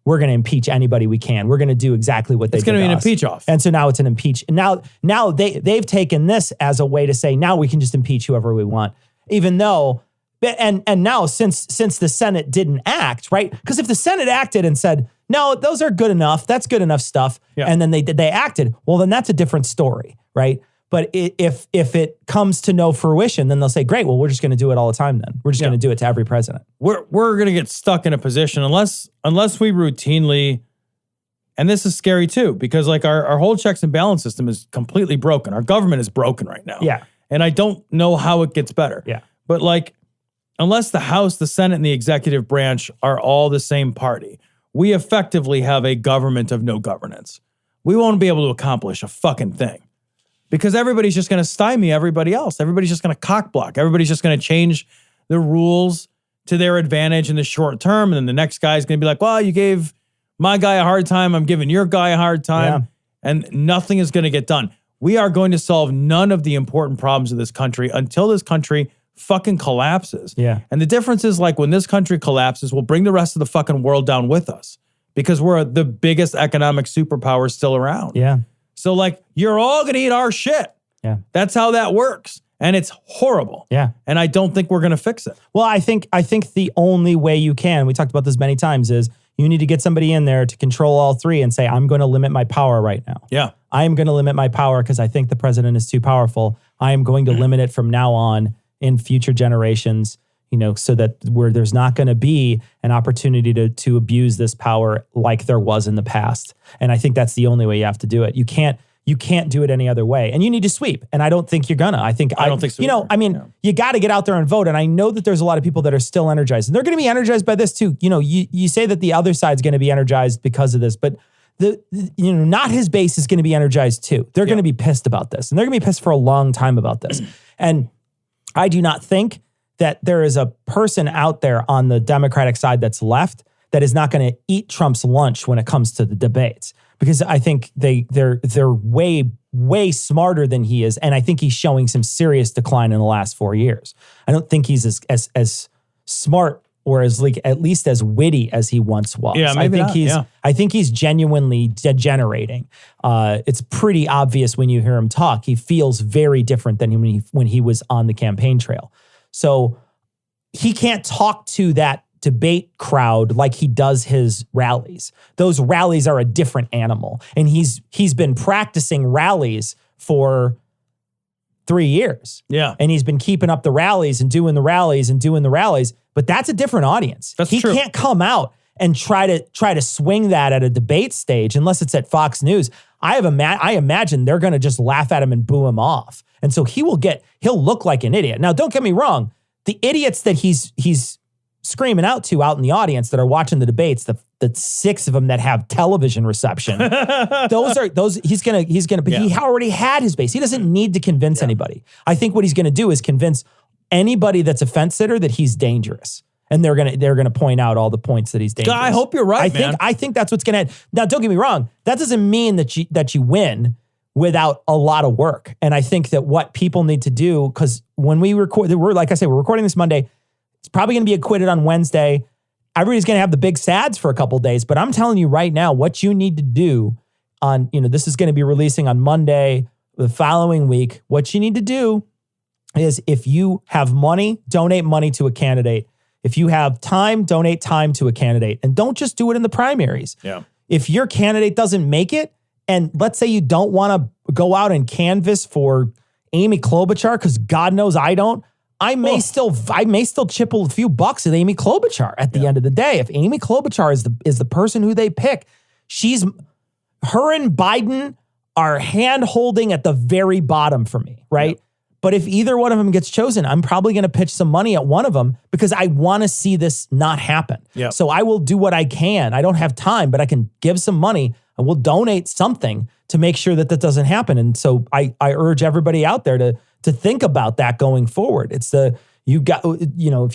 We're going to impeach anybody we can. We're going to do exactly what they did. It's going to be an impeach off. And so now it's an impeach. Now they've taken this as a way to say, now we can just impeach whoever we want, even though, and now since the Senate didn't act, right? Because if the Senate acted and said, no, those are good enough, that's good enough stuff, and then they acted, well, then that's a different story, right? But if it comes to no fruition, then they'll say, great, well, we're just going to do it all the time then. We're just going to do it to every president. We're going to get stuck in a position unless we routinely, and this is scary too, because like our whole checks and balance system is completely broken. Our government is broken right now. Yeah. And I don't know how it gets better. Yeah. But like, unless the House, the Senate, and the executive branch are all the same party, we effectively have a government of no governance. We won't be able to accomplish a fucking thing. Because everybody's just going to stymie everybody else. Everybody's just going to cock block. Everybody's just going to change the rules to their advantage in the short term. And then the next guy's going to be like, well, you gave my guy a hard time. I'm giving your guy a hard time. Yeah. And nothing is going to get done. We are going to solve none of the important problems of this country until this country fucking collapses. Yeah. And the difference is, like, when this country collapses, we'll bring the rest of the fucking world down with us, because we're the biggest economic superpower still around. Yeah. So, like, you're all going to eat our shit. Yeah. That's how that works. And it's horrible. Yeah. And I don't think we're going to fix it. Well, I think the only way you can, we talked about this many times, is you need to get somebody in there to control all three and say, I'm going to limit my power right now. Yeah. I am going to limit my power because I think the president is too powerful. I am going to limit it from now on in future generations, so that there's not going to be an opportunity to abuse this power like there was in the past. And I think that's the only way you have to do it. You can't do it any other way. And you need to sweep. And I don't think you're gonna. I don't think so. You got to get out there and vote. And I know that there's a lot of people that are still energized. And they're going to be energized by this too. You say that the other side's going to be energized because of this, but not his base is going to be energized too. They're going to be pissed about this. And they're going to be pissed for a long time about this. And I do not think that there is a person out there on the Democratic side that's left that is not going to eat Trump's lunch when it comes to the debates, because I think they're way smarter than he is, and I think he's showing some serious decline in the last 4 years. I don't think he's as smart or as at least as witty as he once was. Yeah, maybe I think he's genuinely degenerating. It's pretty obvious when you hear him talk. He feels very different than when he was on the campaign trail. So he can't talk to that debate crowd like he does his rallies. Those rallies are a different animal. And he's been practicing rallies for 3 years. Yeah. And he's been keeping up the rallies and doing the rallies and doing the rallies. But that's a different audience. He can't come out and try to swing that at a debate stage unless it's at Fox News. I imagine they're going to just laugh at him and boo him off. And so he'll look like an idiot. Now, don't get me wrong. The idiots that he's screaming out to out in the audience that are watching the debates, the 6 of them that have television reception, he's gonna, but he already had his base. He doesn't need to convince anybody. I think what he's gonna do is convince anybody that's a fence sitter that he's dangerous. And they're gonna point out all the points that he's dangerous. I hope you're right, man. I think that's what's gonna happen. Now, don't get me wrong. That doesn't mean that you win without a lot of work. And I think that what people need to do, because when we record, we're recording this Monday. It's probably going to be acquitted on Wednesday. Everybody's going to have the big sads for a couple of days. But I'm telling you right now, what you need to do on, this is going to be releasing on Monday, the following week. What you need to do is, if you have money, donate money to a candidate. If you have time, donate time to a candidate. And don't just do it in the primaries. Yeah. If your candidate doesn't make it, and let's say you don't want to go out and canvass for Amy Klobuchar, because God knows I don't, I may still chip a few bucks at Amy Klobuchar at the end of the day. If Amy Klobuchar is the person who they pick, her and Biden are hand holding at the very bottom for me, right? Yep. But if either one of them gets chosen, I'm probably going to pitch some money at one of them because I want to see this not happen. Yep. So I will do what I can. I don't have time, but I can give some money and we'll donate something to make sure that doesn't happen. And so I urge everybody out there to think about that going forward. It's if you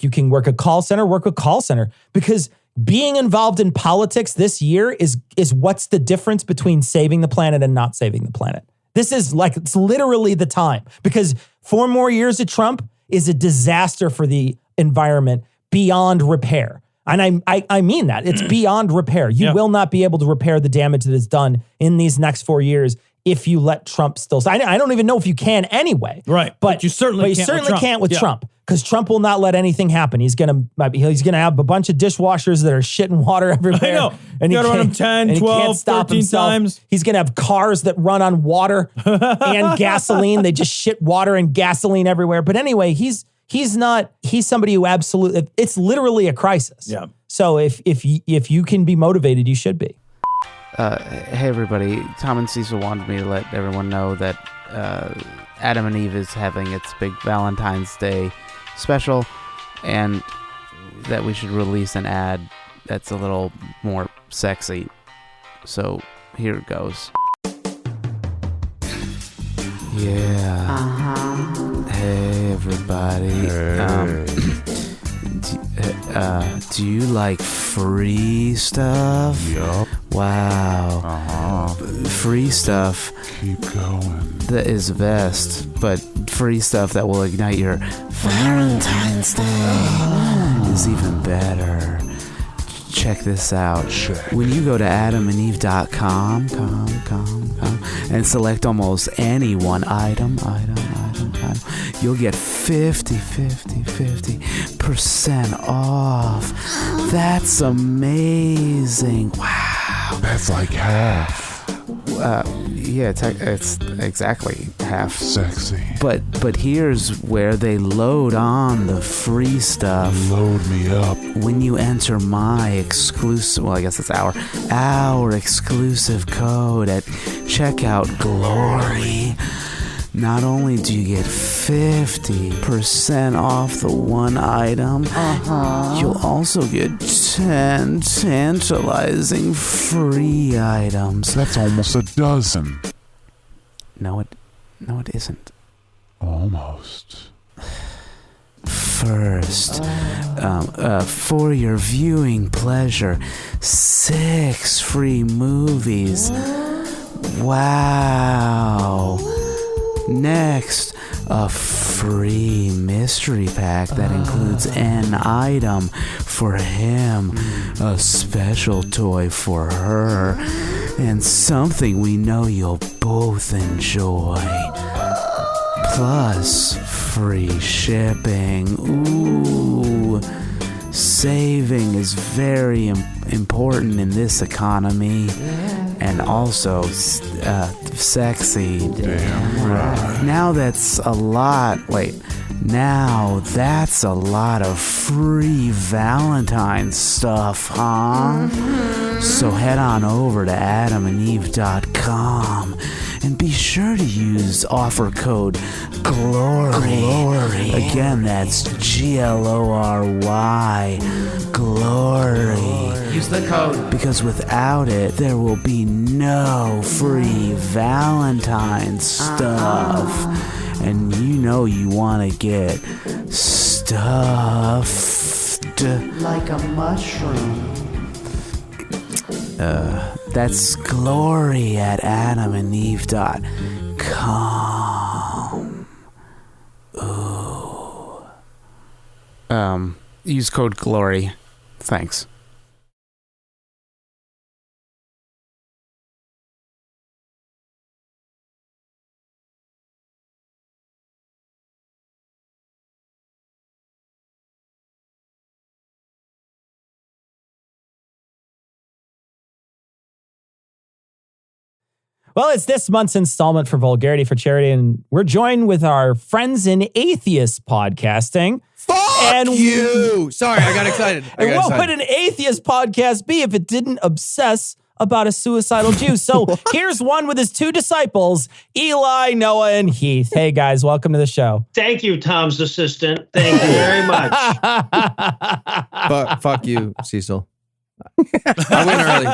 can work a call center, work a call center, because being involved in politics this year is what's the difference between saving the planet and not saving the planet. This is it's literally the time, because 4 more years of Trump is a disaster for the environment beyond repair. And I mean that. It's beyond repair. You will not be able to repair the damage that is done in these next 4 years if you let Trump still. I don't even know if you can anyway. Right. But you certainly can't with Trump, because Trump will not let anything happen. He's gonna have a bunch of dishwashers that are shitting water everywhere. I know. And you gotta run them 10, 12, 13 times. He's gonna have cars that run on water and gasoline. They just shit water and gasoline everywhere. But anyway, he's somebody who absolutely, it's literally a crisis. Yeah. So if you can be motivated, you should be. Hey everybody, Tom and Cecil wanted me to let everyone know that Adam and Eve is having its big Valentine's Day special, and that we should release an ad that's a little more sexy. So here it goes. Yeah. Hey everybody. Do you like free stuff? Yup. Wow. Free stuff. Keep going. That is the best, but free stuff that will ignite your Valentine's Day is even better. Check this out. When you go to adamandeve.com, and select almost any one item, you'll get 50% off. That's amazing. Wow. That's like half. Yeah, it's exactly half. Sexy. But here's where they load on the free stuff. Load me up. When you enter my exclusive, well, I guess it's our exclusive code at checkout, Glory. Not only do you get 50% off the one item, you'll also get 10 tantalizing free items. That's almost a dozen. No, it isn't. Almost. first, for your viewing pleasure, 6 free movies. Wow. Next, a free mystery pack that includes an item for him, a special toy for her, and something we know you'll both enjoy. Plus, free shipping. Ooh. Saving is very important in this economy. And also sexy. Damn right. Now that's a lot. Now that's a lot of free Valentine's stuff, huh? So head on over to adamandeve.com and be sure to use offer code GLORY. Again, that's GLORY. GLORY. Use the code. Because without it, there will be no free Valentine's stuff. And you know you want to get stuffed. Like a mushroom. That's glory at adamandeve.com. Ooh. Use code GLORY. Thanks. Well, it's this month's installment for Vulgarity for Charity, and we're joined with our friends in atheist podcasting. Fuck you! Sorry, I got excited. And what would an atheist podcast be if it didn't obsess about a suicidal Jew? So here's one with his 2 disciples, Eli, Noah, and Heath. Hey, guys, welcome to the show. Thank you, Tom's assistant. Thank you very much. Fuck you, Cecil. I went early.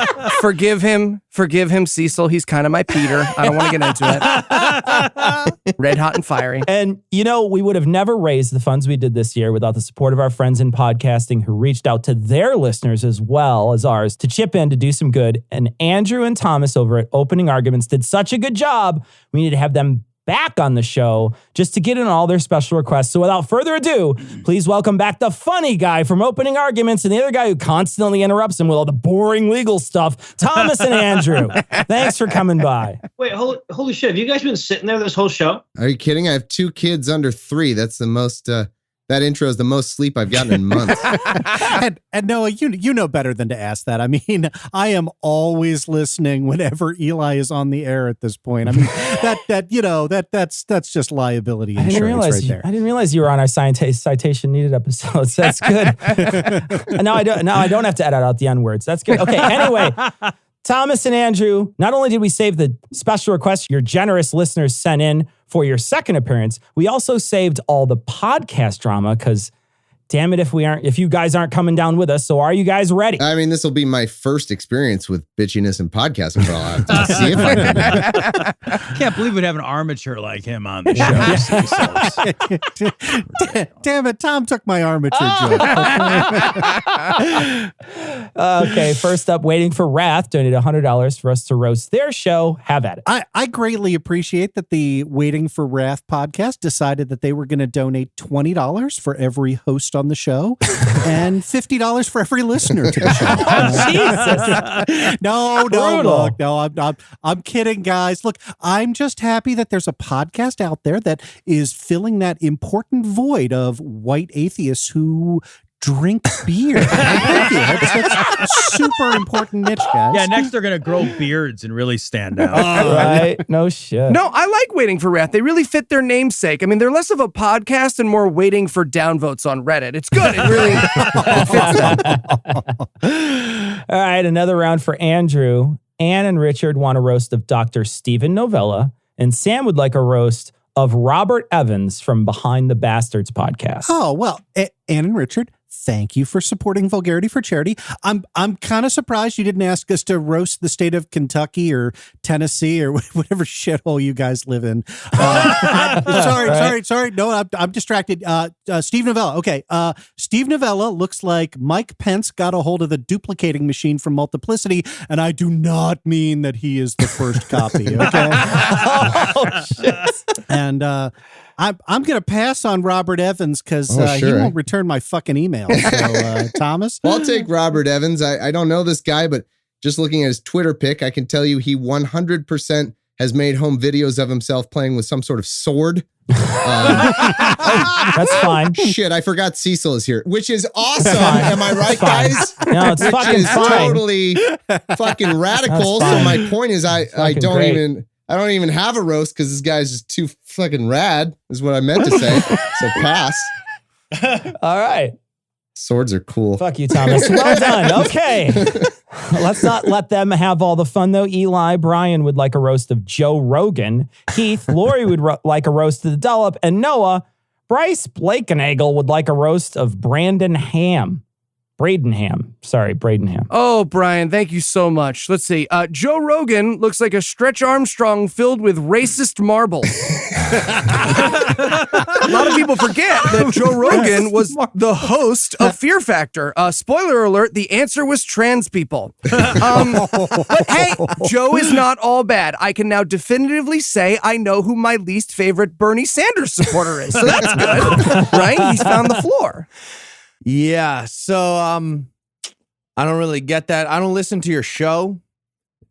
Forgive him, Cecil. He's kind of my Peter. I don't want to get into it. Red hot and fiery. And, you know, we would have never raised the funds we did this year without the support of our friends in podcasting who reached out to their listeners as well as ours to chip in to do some good. And Andrew and Thomas over at Opening Arguments did such a good job. We need to have them back on the show just to get in all their special requests. So without further ado, please welcome back the funny guy from Opening Arguments and the other guy who constantly interrupts him with all the boring legal stuff, Thomas and Andrew. Thanks for coming by. Wait, holy shit. Have you guys been sitting there this whole show? Are you kidding? I have 2 kids under 3. That's the most, that intro is the most sleep I've gotten in months. and Noah, you know better than to ask that. I mean, I am always listening whenever Eli is on the air at this point. I mean, that's just liability insurance right there. I didn't realize you were on our citation needed episodes. That's good. And now I don't have to edit out the N words. That's good. Okay. Anyway, Thomas and Andrew, not only did we save the special requests your generous listeners sent in for your second appearance, we also saved all the podcast drama because, damn it, if you guys aren't coming down with us. So are you guys ready? I mean, this will be my first experience with bitchiness and podcasting, but I'll have to see if I can. I can't believe we'd have an armature like him on the show. Damn it, Tom took my armature joke. Okay, first up, Waiting for Wrath donated $100 for us to roast their show. Have at it. I greatly appreciate that the Waiting for Wrath podcast decided that they were going to donate $20 for every host on the show and $50 for every listener to the show. Jesus. I'm kidding, guys. Look, I'm just happy that there's a podcast out there that is filling that important void of white atheists who drink beer. Thank you. That's super important niche, guys. Yeah, next they're going to grow beards and really stand out. Right? No shit. No, I like Waiting for Wrath. They really fit their namesake. I mean, they're less of a podcast and more waiting for downvotes on Reddit. It's good. It really fits them. All right, another round for Andrew. Ann and Richard want a roast of Dr. Stephen Novella, and Sam would like a roast of Robert Evans from Behind the Bastards podcast. Oh, well, Ann and Richard, Thank you for supporting Vulgarity for Charity. I'm kind of surprised you didn't ask us to roast the state of Kentucky or Tennessee or whatever shithole you guys live in. Sorry. No, I'm distracted. Steve Novella. Okay. Steve Novella looks like Mike Pence got a hold of the duplicating machine from Multiplicity, and I do not mean that he is the first copy. Okay. Oh, shit. And I'm going to pass on Robert Evans because he won't return my fucking email. So, Thomas? Well, I'll take Robert Evans. I don't know this guy, but just looking at his Twitter pic, I can tell you he 100% has made home videos of himself playing with some sort of sword. That's fine. Shit, I forgot Cecil is here, which is awesome. Am I right, guys? No, it's which fucking is fine. Totally fucking radical. So my point is I don't great. even have a roast because this guy's just too fucking rad, is what I meant to say. So pass. All right. Swords are cool. Fuck you, Thomas. Well done. Okay. Let's not let them have all the fun, though. Eli, Brian would like a roast of Joe Rogan. Heath, Lori would like a roast of the Dollop. And Noah, Bryce Blakenagel would like a roast of Brandon Ham. Bradenham. Sorry, Bradenham. Oh, Brian, thank you so much. Let's see. Joe Rogan looks like a Stretch Armstrong filled with racist marbles. A lot of people forget that Joe Rogan was the host of Fear Factor. Spoiler alert, the answer was trans people. But hey, Joe is not all bad. I can now definitively say I know who my least favorite Bernie Sanders supporter is. So that's good, right? He's found the floor. Yeah, so I don't really get that. I don't listen to your show.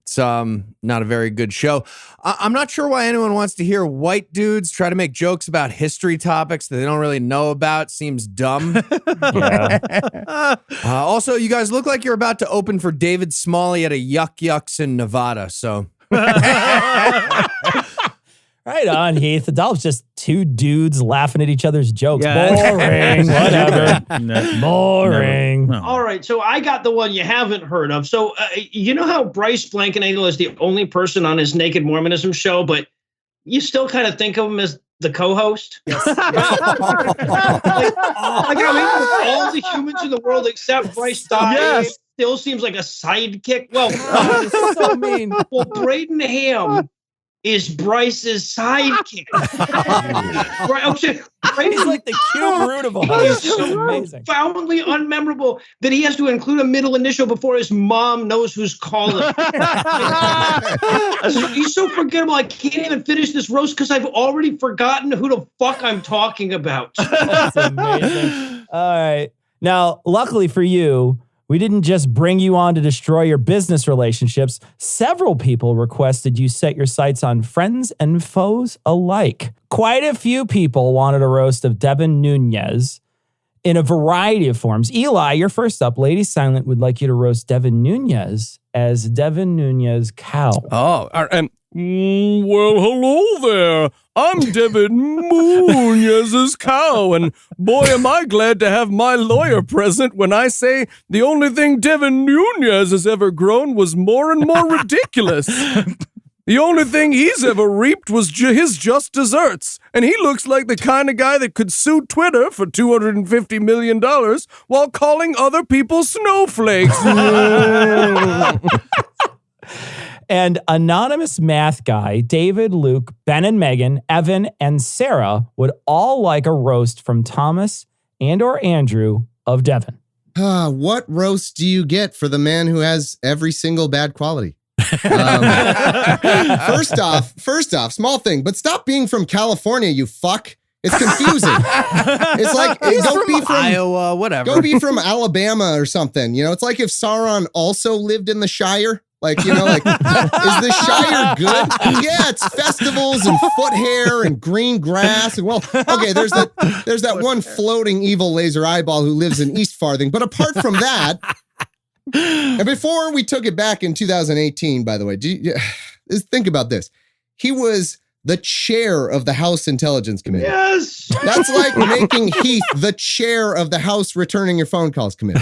It's not a very good show. I'm not sure why anyone wants to hear white dudes try to make jokes about history topics that they don't really know about. Seems dumb. Also, you guys look like you're about to open for David Smalley at a Yuck Yucks in Nevada. So. Right on, Heath. The Dollop's just two dudes laughing at each other's jokes. Yeah. Boring. Whatever. Boring. No. All right, so I got the one you haven't heard of. So you know how Bryce Blankenagel is the only person on his Naked Mormonism show, but you still kind of think of him as the co-host? Yes. I mean, all the humans in the world except Bryce still seems like a sidekick. Well, so mean. Well, Braden Ham is Bryce's sidekick. Right? He's like the cube root of all this. He's so amazing. Profoundly unmemorable that he has to include a middle initial before his mom knows who's calling. He's so forgettable. I can't even finish this roast because I've already forgotten who the fuck I'm talking about. That's amazing. All right. Now, luckily for you, we didn't just bring you on to destroy your business relationships. Several people requested you set your sights on friends and foes alike. Quite a few people wanted a roast of Devin Nunes in a variety of forms. Eli, you're first up. Lady Silent would like you to roast Devin Nunes as Devin Nunes cow. Oh, well, hello there. I'm Devin Nunez's cow, and boy, am I glad to have my lawyer present when I say the only thing Devin Nunez has ever grown was more and more ridiculous. The only thing he's ever reaped was his just desserts, and he looks like the kind of guy that could sue Twitter for $250 million while calling other people snowflakes. And anonymous math guy, David, Luke, Ben and Megan, Evan, and Sarah would all like a roast from Thomas and or Andrew of Devin. What roast do you get for the man who has every single bad quality? First off, small thing, but stop being from California, you fuck. It's confusing. It's like, go be from Iowa, whatever. Go be from Alabama or something. You know, it's like if Sauron also lived in the Shire. Like, you know, like, is the Shire good? Yeah, it's festivals and foot hair and green grass. And well, okay, there's that one floating evil laser eyeball who lives in East Farthing. But apart from that, and before we took it back in 2018, by the way, think about this. He was the chair of the House Intelligence Committee. Yes! That's like making Heath the chair of the House Returning Your Phone Calls Committee.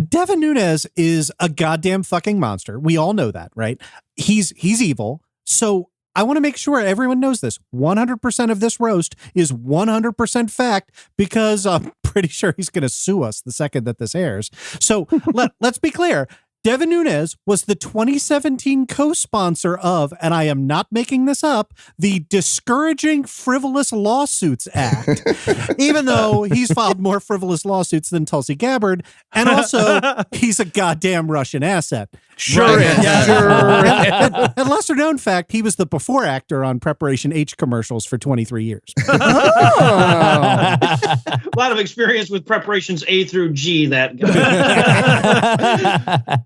Devin Nunes is a goddamn fucking monster. We all know that, right? He's evil. So I want to make sure everyone knows this. 100% of this roast is 100% fact because I'm pretty sure he's going to sue us the second that this airs. So let's be clear. Devin Nunes was the 2017 co-sponsor of, and I am not making this up, the Discouraging Frivolous Lawsuits Act, even though he's filed more frivolous lawsuits than Tulsi Gabbard, and also he's a goddamn Russian asset. Sure is. And lesser known fact, he was the before actor on Preparation H commercials for 23 years. A lot of experience with preparations A through G, that guy.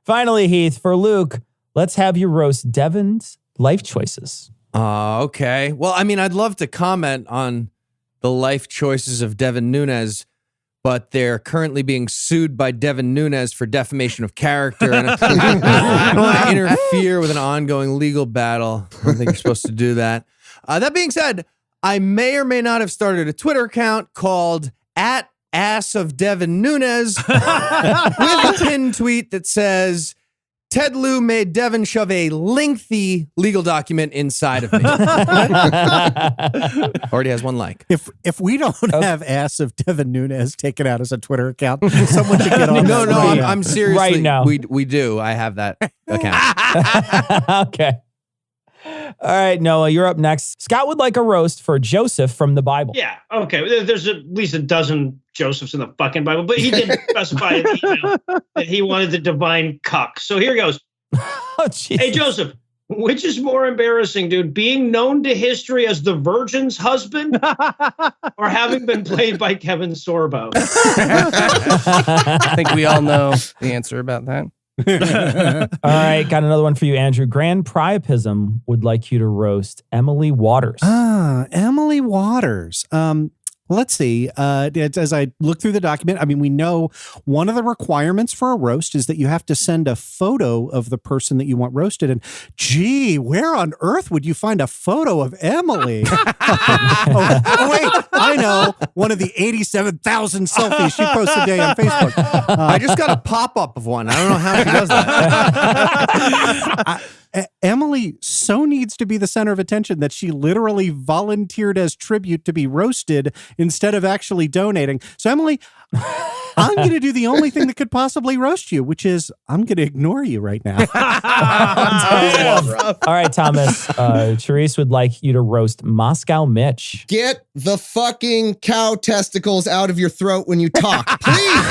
Finally, Heath, for Luke, let's have you roast Devin's life choices. Okay. Well, I mean, I'd love to comment on the life choices of Devin Nunes, but they're currently being sued by Devin Nunes for defamation of character. And I don't want to interfere with an ongoing legal battle. I don't think you're supposed to do that. That being said, I may or may not have started a Twitter account called @AssOfDevinNunes with a pinned tweet that says, Ted Lieu made Devin shove a lengthy legal document inside of me. Already has one like. If we don't have Ass of Devin Nunes taken out as a Twitter account, someone should get on No, that. I'm seriously. Right now. We do. I have that account. Okay. All right, Noah, you're up next. Scott would like a roast for Joseph from the Bible. Yeah, okay. There's at least a dozen Josephs in the fucking Bible, but he did specify in the email that he wanted the divine cuck. So here goes. Oh, hey, Joseph, which is more embarrassing, dude? Being known to history as the Virgin's husband or having been played by Kevin Sorbo? I think we all know the answer about that. All right, got another one for you, Andrew. Grand Priapism would like you to roast Emily Waters. Emily Waters. Let's see. As I look through the document, I mean, we know one of the requirements for a roast is that you have to send a photo of the person that you want roasted. And gee, where on earth would you find a photo of Emily? Wait, I know. One of the 87,000 selfies she posts a day on Facebook. I just got a pop-up of one. I don't know how she does that. Emily so needs to be the center of attention that she literally volunteered as tribute to be roasted instead of actually donating. So Emily, I'm going to do the only thing that could possibly roast you, which is I'm going to ignore you right now. All right, Thomas. Therese would like you to roast Moscow Mitch. Get the fucking cow testicles out of your throat when you talk, please.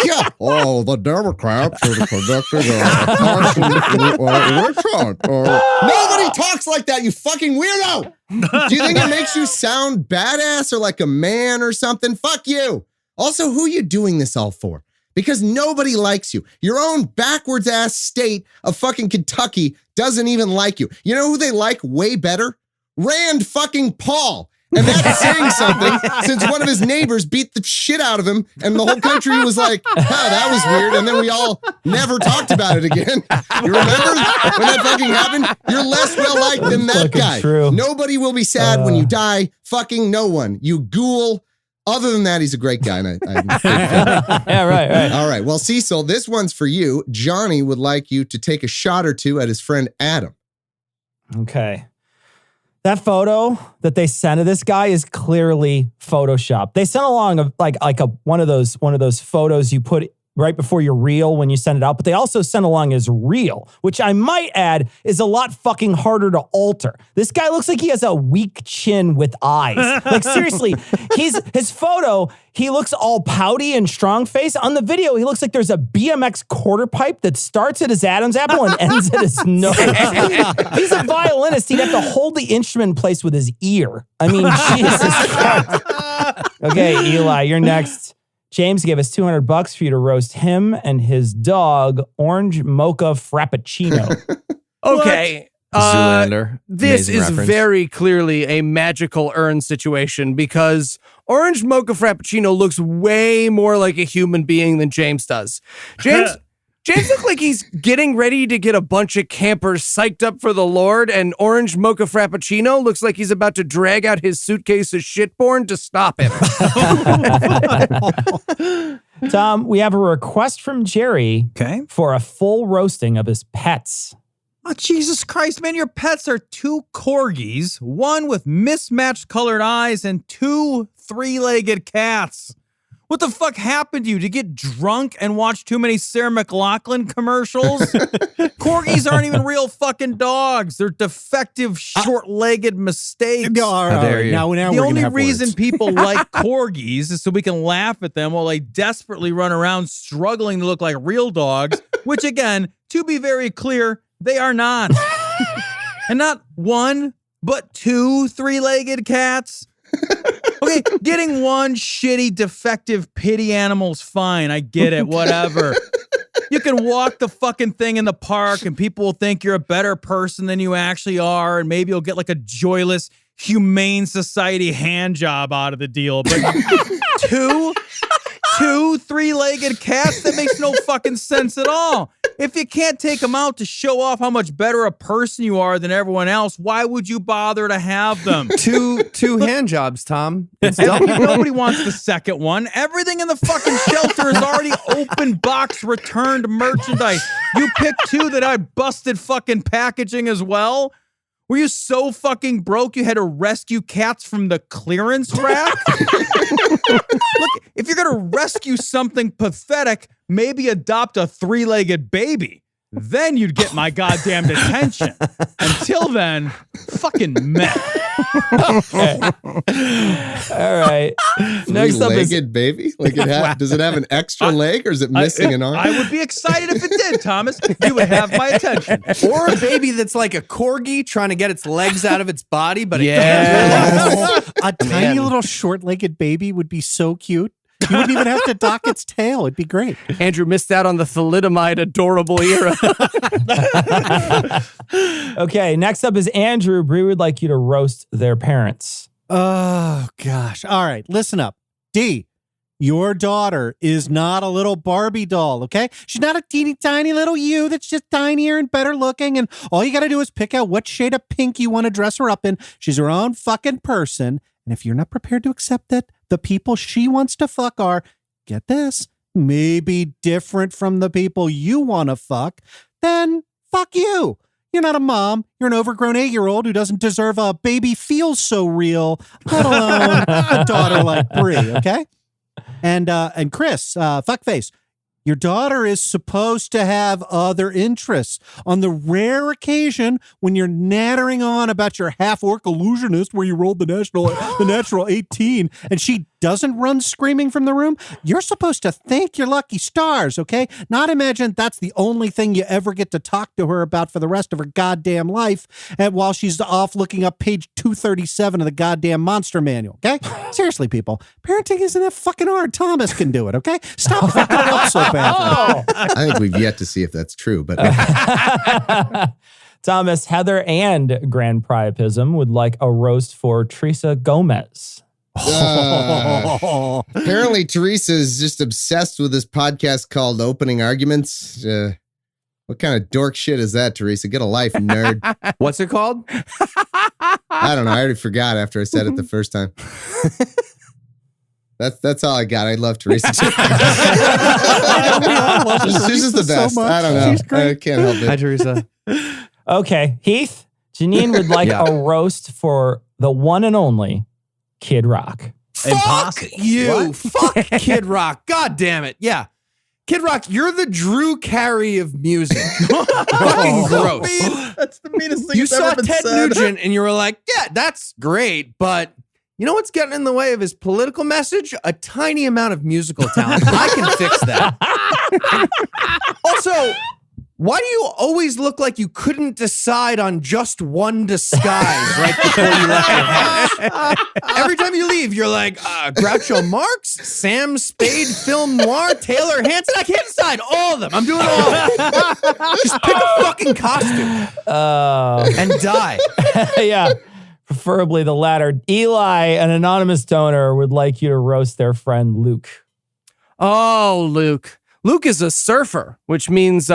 Yeah. Oh, the Democrats are conducting a partial election. Nobody talks like that, you fucking weirdo. Do you think it makes you sound badass or like a man or something? Fuck you. Also, who are you doing this all for? Because nobody likes you. Your own backwards ass state of fucking Kentucky doesn't even like you. You know who they like way better? Rand fucking Paul. And that's saying something since one of his neighbors beat the shit out of him and the whole country was like, oh, that was weird. And then we all never talked about it again. You remember when that fucking happened? You're less well-liked than that guy. True. Nobody will be sad when you die. Fucking no one. You ghoul. Other than that, he's a great guy. And Yeah, right. All right. Well, Cecil, this one's for you. Johnny would like you to take a shot or two at his friend Adam. Okay. That photo that they sent of this guy is clearly Photoshopped. They sent along one of those photos you put right before your reel when you send it out, but they also sent along his reel, which I might add is a lot fucking harder to alter. This guy looks like he has a weak chin with eyes. Like seriously, his photo, he looks all pouty and strong face. On the video, he looks like there's a BMX quarter pipe that starts at his Adam's apple and ends at his nose. He's a violinist. He'd have to hold the instrument in place with his ear. I mean, Jesus Christ. Okay, Eli, you're next. James gave us $200 for you to roast him and his dog, Orange Mocha Frappuccino. Okay. Zoolander. This Amazing is reference. very clearly a magical urn situation because Orange Mocha Frappuccino looks way more like a human being than James does. James looks like he's getting ready to get a bunch of campers psyched up for the Lord, and Orange Mocha Frappuccino looks like he's about to drag out his suitcase of shitborn to stop him. Tom, we have a request from Jerry for a full roasting of his pets. Oh, Jesus Christ, man, your pets are 2 corgis, one with mismatched colored eyes, and 2 3-legged cats. What the fuck happened to you? To get drunk and watch too many Sarah McLachlan commercials? Corgis aren't even real fucking dogs. They're defective, short-legged mistakes. Now The only reason people like corgis is so we can laugh at them while they desperately run around struggling to look like real dogs, which again, to be very clear, they are not. And not 1, but 2 3-legged cats. Okay, getting 1 shitty, defective pity animal's fine. I get it, whatever. You can walk the fucking thing in the park and people will think you're a better person than you actually are, and maybe you'll get like a joyless, humane society hand job out of the deal. But 2 3-legged cats? That makes no fucking sense at all. If you can't take them out to show off how much better a person you are than everyone else, why would you bother to have them? Two hand jobs, Tom. It's dumb. Nobody wants the second one. Everything in the fucking shelter is already open box returned merchandise. You picked 2 that had busted fucking packaging as well. Were you so fucking broke you had to rescue cats from the clearance rack? Look, if you're going to rescue something pathetic, maybe adopt a 3-legged baby. Then you'd get my goddamn attention. Until then, fucking meh. Okay. All right. Next up is three-legged baby. Like does it have an extra leg, or is it missing an arm? I would be excited if it did, Thomas. You would have my attention. Or a baby that's like a corgi trying to get its legs out of its body, but A tiny little short-legged baby would be so cute. You wouldn't even have to dock its tail. It'd be great. Andrew missed out on the thalidomide adorable era. Okay, next up is Andrew. Bree would like you to roast their parents. Oh, gosh. All right, listen up. D, your daughter is not a little Barbie doll, okay? She's not a teeny tiny little you that's just tinier and better looking, and all you got to do is pick out what shade of pink you want to dress her up in. She's her own fucking person, and if you're not prepared to accept it, the people she wants to fuck are, get this, maybe different from the people you want to fuck, then fuck you. You're not a mom. You're an overgrown 8-year-old who doesn't deserve a baby feels so real, let alone a daughter like Brie, okay? And Chris, fuckface, your daughter is supposed to have other interests. On the rare occasion when you're nattering on about your half-orc illusionist where you rolled the natural 18 and she doesn't run screaming from the room, you're supposed to thank your lucky stars, okay? Not imagine that's the only thing you ever get to talk to her about for the rest of her goddamn life, and while she's off looking up page 237 of the goddamn monster manual, okay? Seriously, people, parenting isn't that fucking hard. Thomas can do it, okay? Stop fucking it up so badly. I think we've yet to see if that's true, but Thomas, Heather, and Grand Priapism would like a roast for Teresa Gomez. Apparently Teresa is just obsessed with this podcast called Opening Arguments. What kind of dork shit is that, Teresa? Get a life, nerd. What's it called? I don't know. I already forgot after I said it the first time. That's all I got. I love Teresa. She's just the best. I don't know. I can't help it. Hi, Teresa. Okay, Heath, Janine would like a roast for the one and only Kid Rock. Fuck you. Fuck Kid Rock. God damn it. Yeah. Kid Rock, you're the Drew Carey of music. Fucking gross. That's the meanest thing You that's saw ever been Ted said. Nugent and you were like, yeah, that's great, but you know what's getting in the way of his political message? A tiny amount of musical talent. I can fix that. Also, why do you always look like you couldn't decide on just one disguise right before you left your house? Every time you leave, you're like, Groucho Marx, Sam Spade, Film Noir, Taylor Hanson. I can't decide. All of them. I'm doing all of them. Just pick a fucking costume and die. Yeah, preferably the latter. Eli, an anonymous donor, would like you to roast their friend Luke. Oh, Luke. Luke is a surfer, which means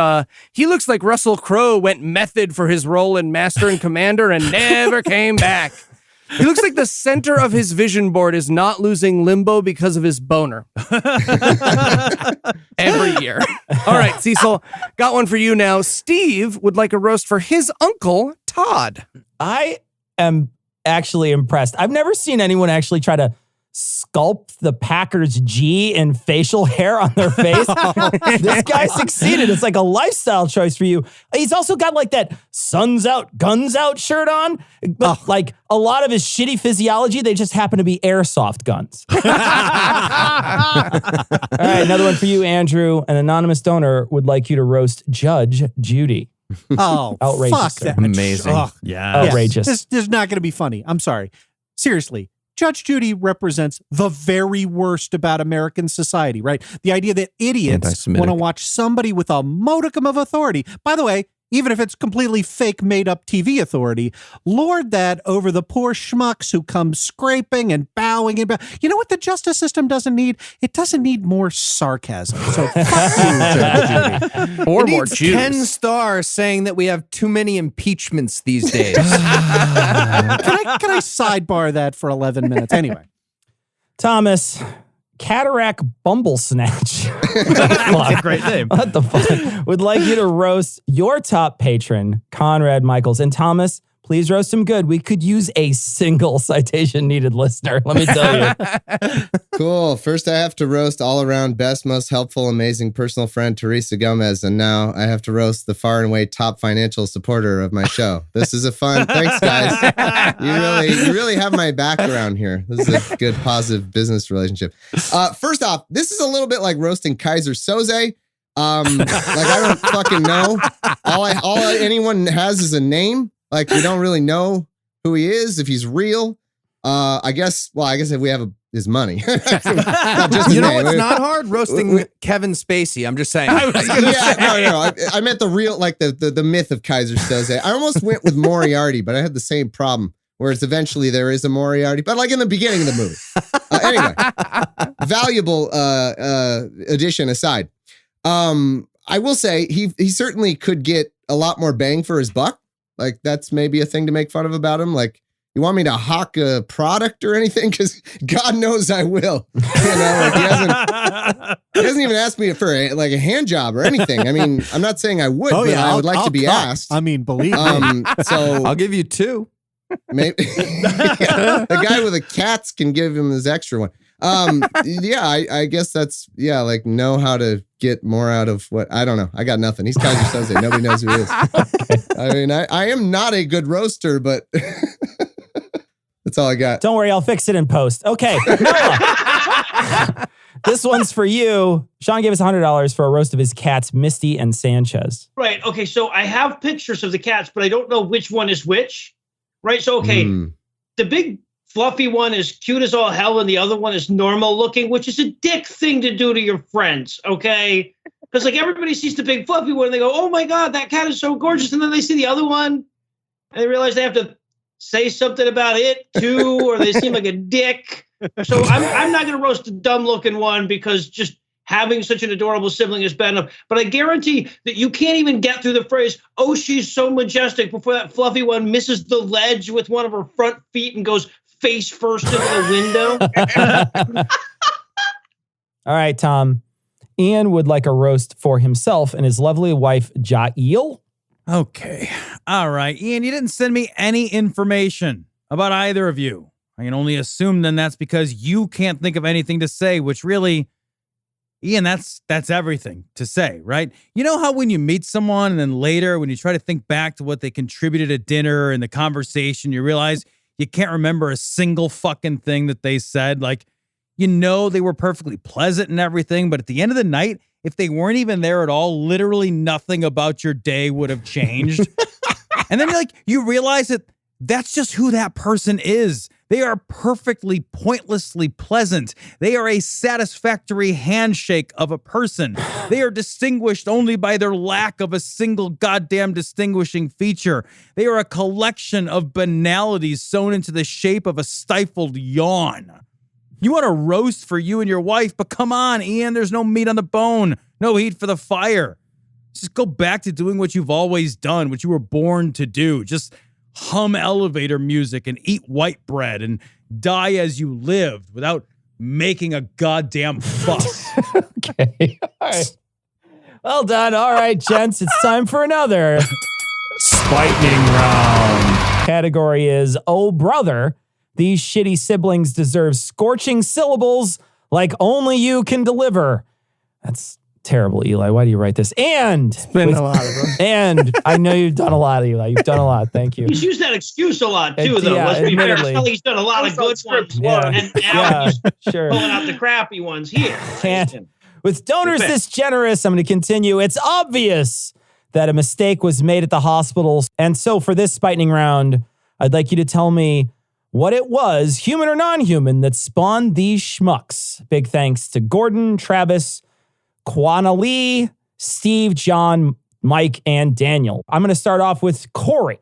he looks like Russell Crowe went method for his role in Master and Commander and never came back. He looks like the center of his vision board is not losing limbo because of his boner. Every year. All right, Cecil, got one for you now. Steve would like a roast for his uncle, Todd. I am actually impressed. I've never seen anyone actually try to sculpt the Packers G in facial hair on their face. This guy succeeded. It's like a lifestyle choice for you. He's also got like that suns out, guns out shirt on. But like a lot of his shitty physiology, they just happen to be airsoft guns. All right, another one for you, Andrew. An anonymous donor would like you to roast Judge Judy. Oh, outrageous. fuck that. Amazing. Oh, Yeah. Outrageous. This is not going to be funny. I'm sorry. Seriously. Judge Judy represents the very worst about American society, right? The idea that idiots Anti-Semitic. want to watch somebody with a modicum of authority. By the way, even if it's completely fake, made-up TV authority, lord that over the poor schmucks who come scraping and bowing and You know what the justice system doesn't need? It doesn't need more sarcasm. So fuck you, Judge Judy. Or It more needs Jews. Ken Starr saying that we have too many impeachments these days. Can I sidebar that for 11 minutes? Anyway. Thomas, Cataract Bumble Snatch. That's a great name. What the fuck? Would like you to roast your top patron, Conrad Michaels. And Thomas, please roast him good. We could use a single citation needed listener, let me tell you. Cool. First, I have to roast all around best, most helpful, amazing personal friend, Teresa Gomez. And now I have to roast the far and away top financial supporter of my show. This is a fun. Thanks, guys. You really have my back around here. This is a good, positive business relationship. First off, this is a little bit like roasting Kaiser Soze. Like I don't fucking know. All anyone has is a name. Like we don't really know who he is, if he's real. I guess if we have his money. Not just You know name. what's not hard? Roasting Kevin Spacey. I'm just saying. No. I meant the real, like the myth of Kaiser Soze. I almost went with Moriarty, but I had the same problem. Whereas eventually there is a Moriarty, but like in the beginning of the movie. Anyway, valuable addition aside, I will say he certainly could get a lot more bang for his buck. Like that's maybe a thing to make fun of about him. Like, you want me to hawk a product or anything? Because God knows I will. You know, like he hasn't even asked me for a hand job or anything. I mean, I'm not saying I would, but I would like to be asked. I mean, believe me. So I'll give you 2. Maybe the guy with the cats can give him his extra one. I guess that's like know how to get more out of what I don't know. I got nothing. He's Kaiser Soze. Nobody knows who he is. Okay. I mean, I am not a good roaster, but that's all I got. Don't worry, I'll fix it in post. Okay, Noah. This one's for you. Sean gave us $100 for a roast of his cats, Misty and Sanchez. Right. Okay. So I have pictures of the cats, but I don't know which one is which. Right. So, okay. The big fluffy one is cute as all hell, and the other one is normal looking, which is a dick thing to do to your friends. Okay. Because like everybody sees the big fluffy one and they go, oh my God, that cat is so gorgeous. And then they see the other one and they realize they have to say something about it too, or they seem like a dick. So I'm not going to roast the dumb looking one because just having such an adorable sibling is bad enough. But I guarantee that you can't even get through the phrase, oh, she's so majestic, before that fluffy one misses the ledge with one of her front feet and goes face first into the window. All right, Tom. Ian would like a roast for himself and his lovely wife, Jael. Okay. All right. Ian, you didn't send me any information about either of you. I can only assume then that's because you can't think of anything to say, which really, Ian, that's everything to say, right? You know how when you meet someone and then later when you try to think back to what they contributed at dinner and the conversation, you realize you can't remember a single fucking thing that they said. Like, you know, they were perfectly pleasant and everything, but at the end of the night, if they weren't even there at all, literally nothing about your day would have changed. And then you realize that that's just who that person is. They are perfectly, pointlessly pleasant. They are a satisfactory handshake of a person. They are distinguished only by their lack of a single goddamn distinguishing feature. They are a collection of banalities sewn into the shape of a stifled yawn. You want a roast for you and your wife, but come on, Ian, there's no meat on the bone, no heat for the fire. Just go back to doing what you've always done, what you were born to do. Just hum elevator music and eat white bread and die as you lived without making a goddamn fuss. Okay. All right. Well done. All right, gents. It's time for another Spightening Round. Category is, oh, brother, these shitty siblings deserve scorching syllables like only you can deliver. That's terrible, Eli. Why do you write this? And it's been a lot of them. And I know you've done a lot, Eli. You've done a lot. Thank you. He's used that excuse a lot too, though. Yeah, Let's be fair. admittedly. I feel like he's done a lot of good ones, Yeah. and now he's Sure. pulling out the crappy ones here. And with donors this generous, I'm going to continue. It's obvious that a mistake was made at the hospitals. And so for this Spightening Round, I'd like you to tell me what it was, human or non-human, that spawned these schmucks. Big thanks to Gordon, Travis, Kwana Lee, Steve, John, Mike, and Daniel. I'm going to start off with Corey.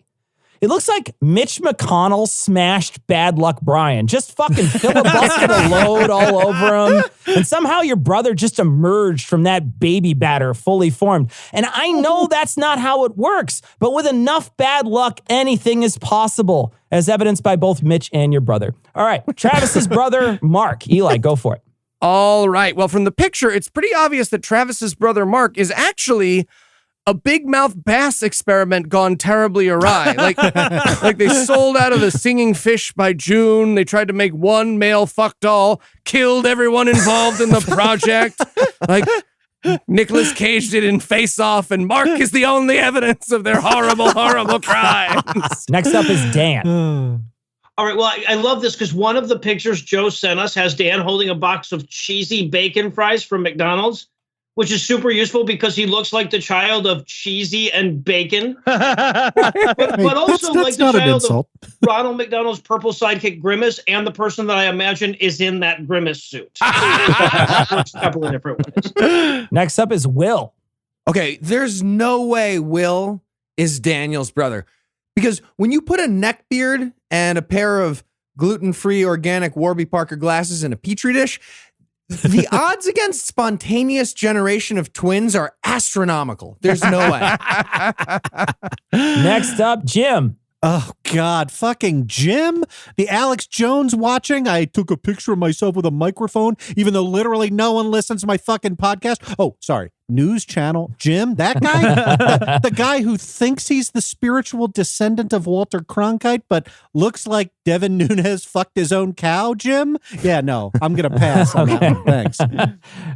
It looks like Mitch McConnell smashed Bad Luck Brian. Just fucking filibustered a load all over him. And somehow your brother just emerged from that baby batter fully formed. And I know that's not how it works, but with enough bad luck, anything is possible, as evidenced by both Mitch and your brother. All right, Travis's brother, Mark. Eli, go for it. All right. Well, from the picture, it's pretty obvious that Travis's brother, Mark, is actually a big mouth bass experiment gone terribly awry. Like they sold out of the singing fish by June. They tried to make one male fuck doll, killed everyone involved in the project. Like Nicolas Cage did in Face Off, and Mark is the only evidence of their horrible, horrible crimes. Next up is Dan. All right, well, I love this because one of the pictures Joe sent us has Dan holding a box of cheesy bacon fries from McDonald's, which is super useful because he looks like the child of cheesy and bacon. but also that's like the not an child insult. of Ronald McDonald's purple sidekick Grimace, and the person that I imagine is in that Grimace suit. A couple of different ways. Next up is Will. Okay, there's no way Will is Daniel's brother. Because when you put a neck beard and a pair of gluten-free organic Warby Parker glasses in a Petri dish, the odds against spontaneous generation of twins are astronomical. There's no way. Next up, Jim. Oh, God. Fucking Jim. The Alex Jones watching. I took a picture of myself with a microphone, even though literally no one listens to my fucking podcast. Oh, sorry. News channel. Jim, that guy? the guy who thinks he's the spiritual descendant of Walter Cronkite, but looks like Devin Nunes fucked his own cow, Jim? Yeah, no. I'm going to pass on that one. Thanks. All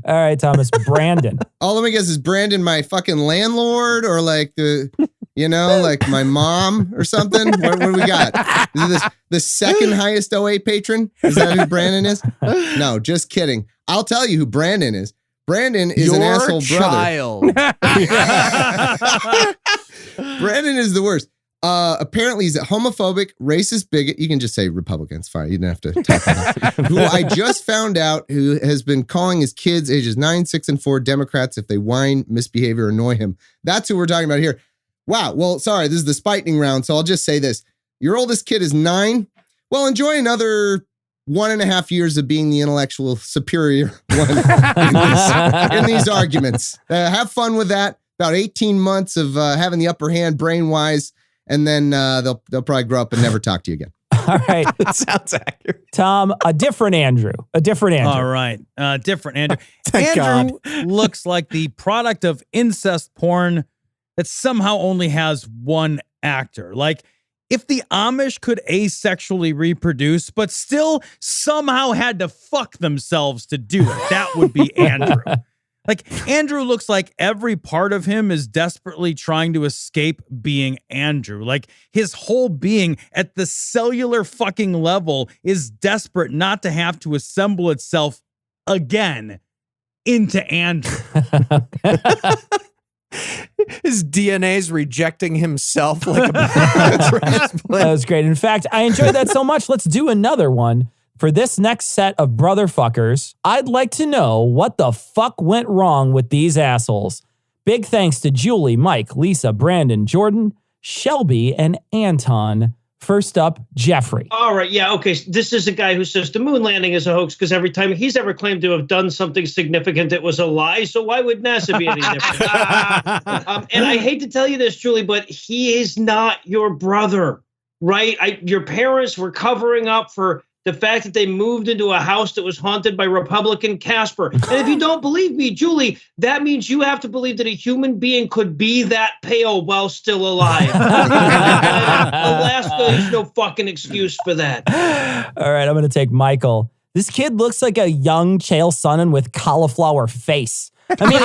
right, Thomas. Brandon. Oh, let me guess. Is Brandon my fucking landlord or like the... You know, like my mom or something? What do we got? Is this the second highest OA patron? Is that who Brandon is? No, just kidding. I'll tell you who Brandon is. Brandon is an asshole brother. Brandon is the worst. Apparently he's a homophobic, racist bigot. You can just say Republicans. Fine. You didn't have to talk about it. Who I just found out who has been calling his kids ages 9, 6, and 4 Democrats if they whine, misbehave, or annoy him. That's who we're talking about here. Wow. Well, sorry, this is the Spightening Round, so I'll just say this. Your oldest kid is 9. Well, enjoy another 1.5 years of being the intellectual superior one in these arguments. Have fun with that. About 18 months of having the upper hand brain-wise, and then they'll probably grow up and never talk to you again. All right. That sounds accurate. Tom, a different Andrew. All right. Different Andrew. Thank Andrew looks like the product of incest porn that somehow only has one actor. Like, if the Amish could asexually reproduce, but still somehow had to fuck themselves to do it, that would be Andrew. Like, Andrew looks like every part of him is desperately trying to escape being Andrew. Like, his whole being at the cellular fucking level is desperate not to have to assemble itself again into Andrew. His DNA's rejecting himself like a transplant. That was great. In fact, I enjoyed that so much. Let's do another one. For this next set of brother fuckers, I'd like to know what the fuck went wrong with these assholes. Big thanks to Julie, Mike, Lisa, Brandon, Jordan, Shelby, and Anton. First up, Jeffrey. All right. Yeah. Okay. This is a guy who says the moon landing is a hoax because every time he's ever claimed to have done something significant, it was a lie. So why would NASA be any different? And I hate to tell you this, Julie, but he is not your brother. right? Your parents were covering up for the fact that they moved into a house that was haunted by Republican Casper. And if you don't believe me, Julie, that means you have to believe that a human being could be that pale while still alive. Alaska is no fucking excuse for that. All right, I'm going to take Michael. This kid looks like a young Chael Sonnen with cauliflower face. I mean,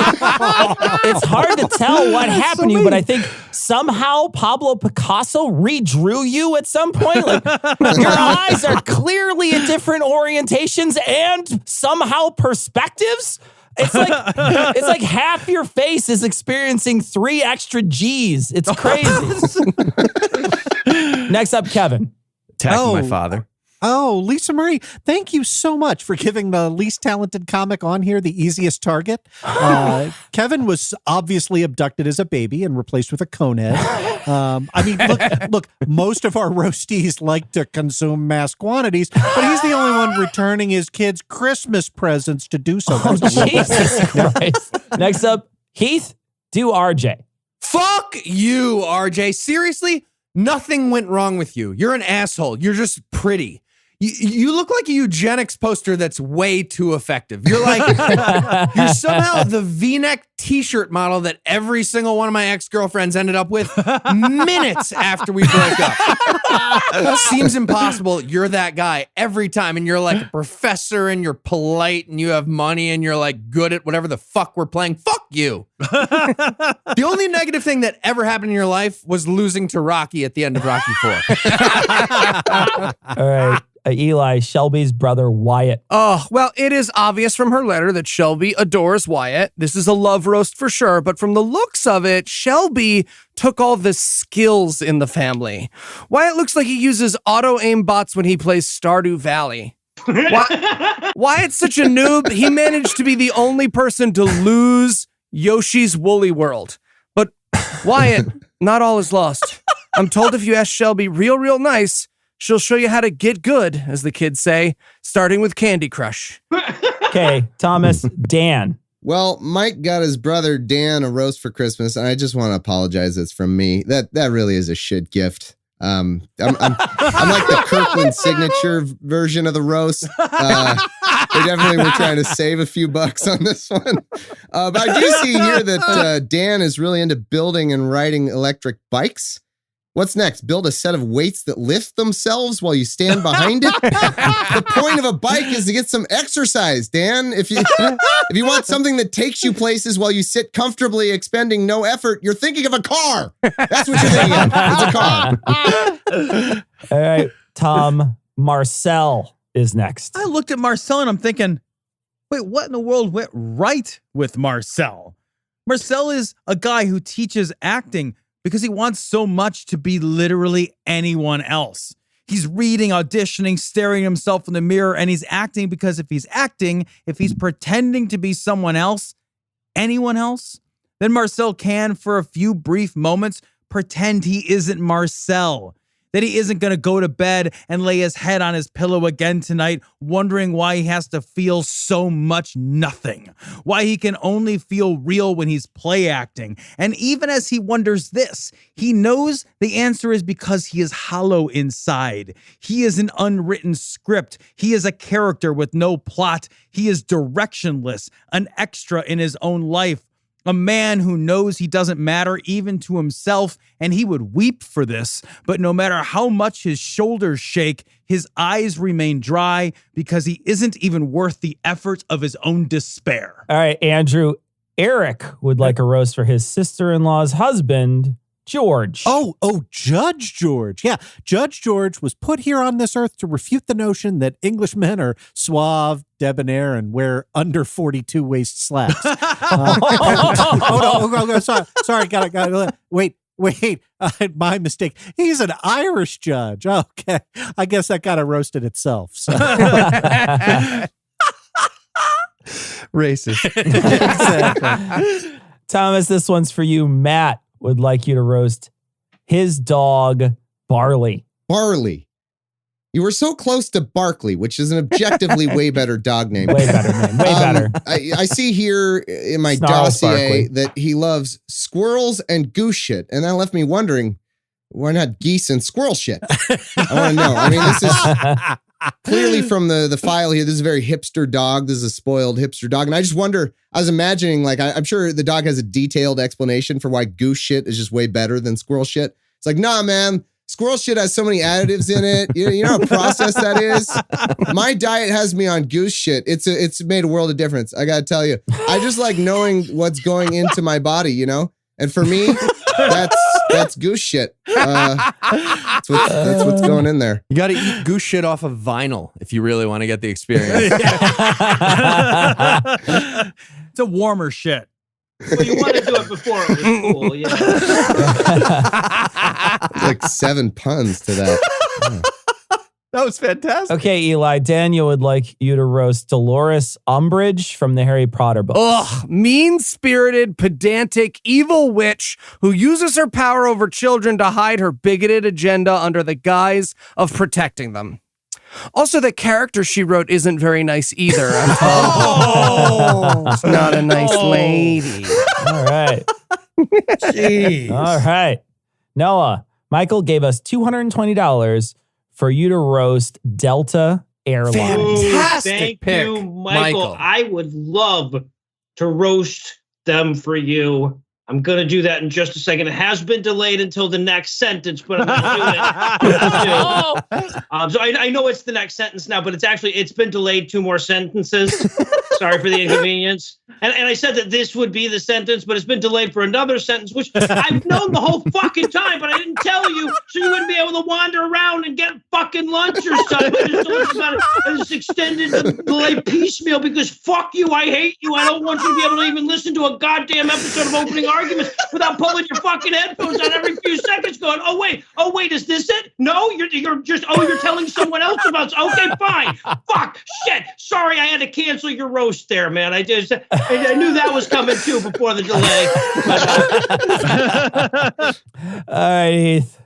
it's hard to tell what happened to you, but I think somehow Pablo Picasso redrew you at some point. Like, your eyes are clearly at different orientations and somehow perspectives. It's like half your face is experiencing 3 extra G's. It's crazy. Next up, Kevin. Attacking my father. Oh, Lisa Marie, thank you so much for giving the least talented comic on here the easiest target. Kevin was obviously abducted as a baby and replaced with a conehead. I mean, look, most of our roasties like to consume mass quantities, but he's the only one returning his kids' Christmas presents to do so. Jesus Christ. Next up, Heath, do RJ. Fuck you, RJ. Seriously? Nothing went wrong with you. You're an asshole. You're just pretty. You look like a eugenics poster that's way too effective. You're like, you're somehow the V-neck t-shirt model that every single one of my ex-girlfriends ended up with minutes after we broke up. It seems impossible. You're that guy every time. And you're like a professor and you're polite and you have money and you're like good at whatever the fuck we're playing. Fuck you. The only negative thing that ever happened in your life was losing to Rocky at the end of Rocky 4. All right. Eli, Shelby's brother Wyatt. Oh, well, it is obvious from her letter that Shelby adores Wyatt. This is a love roast for sure, but from the looks of it, Shelby took all the skills in the family. Wyatt looks like he uses auto-aim bots when he plays Stardew Valley. Wyatt's such a noob, he managed to be the only person to lose Yoshi's Woolly World. But Wyatt, not all is lost. I'm told if you ask Shelby real nice, she'll show you how to get good, as the kids say, starting with Candy Crush. Okay, Thomas, Dan. Well, Mike got his brother Dan a roast for Christmas, and I just want to apologize. It's from me. That really is a shit gift. I'm like the Kirkland signature version of the roast. They definitely were trying to save a few bucks on this one. But I do see here that Dan is really into building and riding electric bikes. What's next? Build a set of weights that lift themselves while you stand behind it? The point of a bike is to get some exercise, Dan. If you want something that takes you places while you sit comfortably expending no effort, you're thinking of a car. That's what you're thinking of. It's a car. All right, Tom, Marcel is next. I looked at Marcel and I'm thinking, wait, what in the world went right with Marcel? Marcel is a guy who teaches acting because he wants so much to be literally anyone else. He's reading, auditioning, staring at himself in the mirror, and he's acting because if he's pretending to be someone else, anyone else, then Marcel can, for a few brief moments, pretend he isn't Marcel. That he isn't going to go to bed and lay his head on his pillow again tonight, wondering why he has to feel so much nothing. Why he can only feel real when he's play acting. And even as he wonders this, he knows the answer is because he is hollow inside. He is an unwritten script. He is a character with no plot. He is directionless, an extra in his own life. A man who knows he doesn't matter even to himself, and he would weep for this. But no matter how much his shoulders shake, his eyes remain dry because he isn't even worth the effort of his own despair. All right, Andrew. Eric would like a roast for his sister-in-law's husband, George. Oh, Judge George. Yeah, Judge George was put here on this earth to refute the notion that Englishmen are suave, debonair, and wear under 42 waist slacks. Sorry, got it. Wait, my mistake. He's an Irish judge. Okay, I guess that got roasted itself. So. Racist. Exactly. Thomas, this one's for you. Matt would like you to roast his dog, Barley. Barley. You were so close to Barkley, which is an objectively way better dog name. Way better name. Way better. I see here in my Snarls dossier Barkley. that he loves squirrels and goose shit. And that left me wondering, why not geese and squirrel shit? I want to know. I mean, this is clearly from the file here. This is a very hipster dog. This is a spoiled hipster dog. And I just wonder, I was imagining, like, I'm sure the dog has a detailed explanation for why goose shit is just way better than squirrel shit. It's like, nah, man, squirrel shit has so many additives in it. You know how processed that is? My diet has me on goose shit. It's made a world of difference. I got to tell you. I just like knowing what's going into my body, you know? And for me, that's goose shit. That's what's going in there. You got to eat goose shit off of vinyl if you really want to get the experience. It's a warmer shit. Well, you want to do it before it was cool, yeah. Like 7 puns to that. Yeah. That was fantastic. Okay, Eli, Daniel would like you to roast Dolores Umbridge from the Harry Potter books. Ugh, mean-spirited, pedantic, evil witch who uses her power over children to hide her bigoted agenda under the guise of protecting them. Also, the character she wrote isn't very nice either. She's not a nice lady. All right. Jeez. All right. Noah, Michael gave us $220 for you to roast Delta Airlines. Fantastic Thank pick, you, Michael. I would love to roast them for you. I'm going to do that in just a second. It has been delayed until the next sentence, but I'm going to do it. So I know it's the next sentence now, but it's been delayed 2 more sentences. Sorry for the inconvenience. And I said that this would be the sentence, but it's been delayed for another sentence, which I've known the whole fucking time, but I didn't tell you, so you wouldn't be able to wander around and get fucking lunch or something. I just told you about it. I just extended the delay piecemeal because fuck you, I hate you. I don't want you to be able to even listen to a goddamn episode of Opening Arguments without pulling your fucking headphones out every few seconds going, oh wait, is this it? No, you're telling someone else about it. Okay, fine. Fuck, shit. Sorry, I had to cancel your roast there, man. I knew that was coming too before the delay. All right, Heath.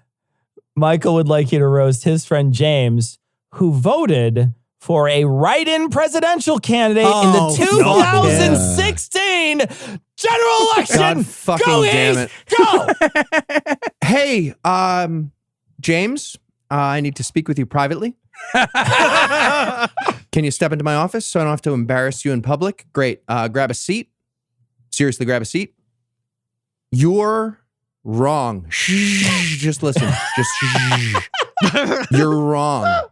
Michael would like you to roast his friend James, who voted for a write-in presidential candidate in the 2016 general election. God fucking Go, damn Heath! it. Go! Hey, James, I need to speak with you privately. Can you step into my office so I don't have to embarrass you in public? Great. Grab a seat. Seriously, grab a seat. You're wrong. Shh. Just listen. Just shh. You're wrong.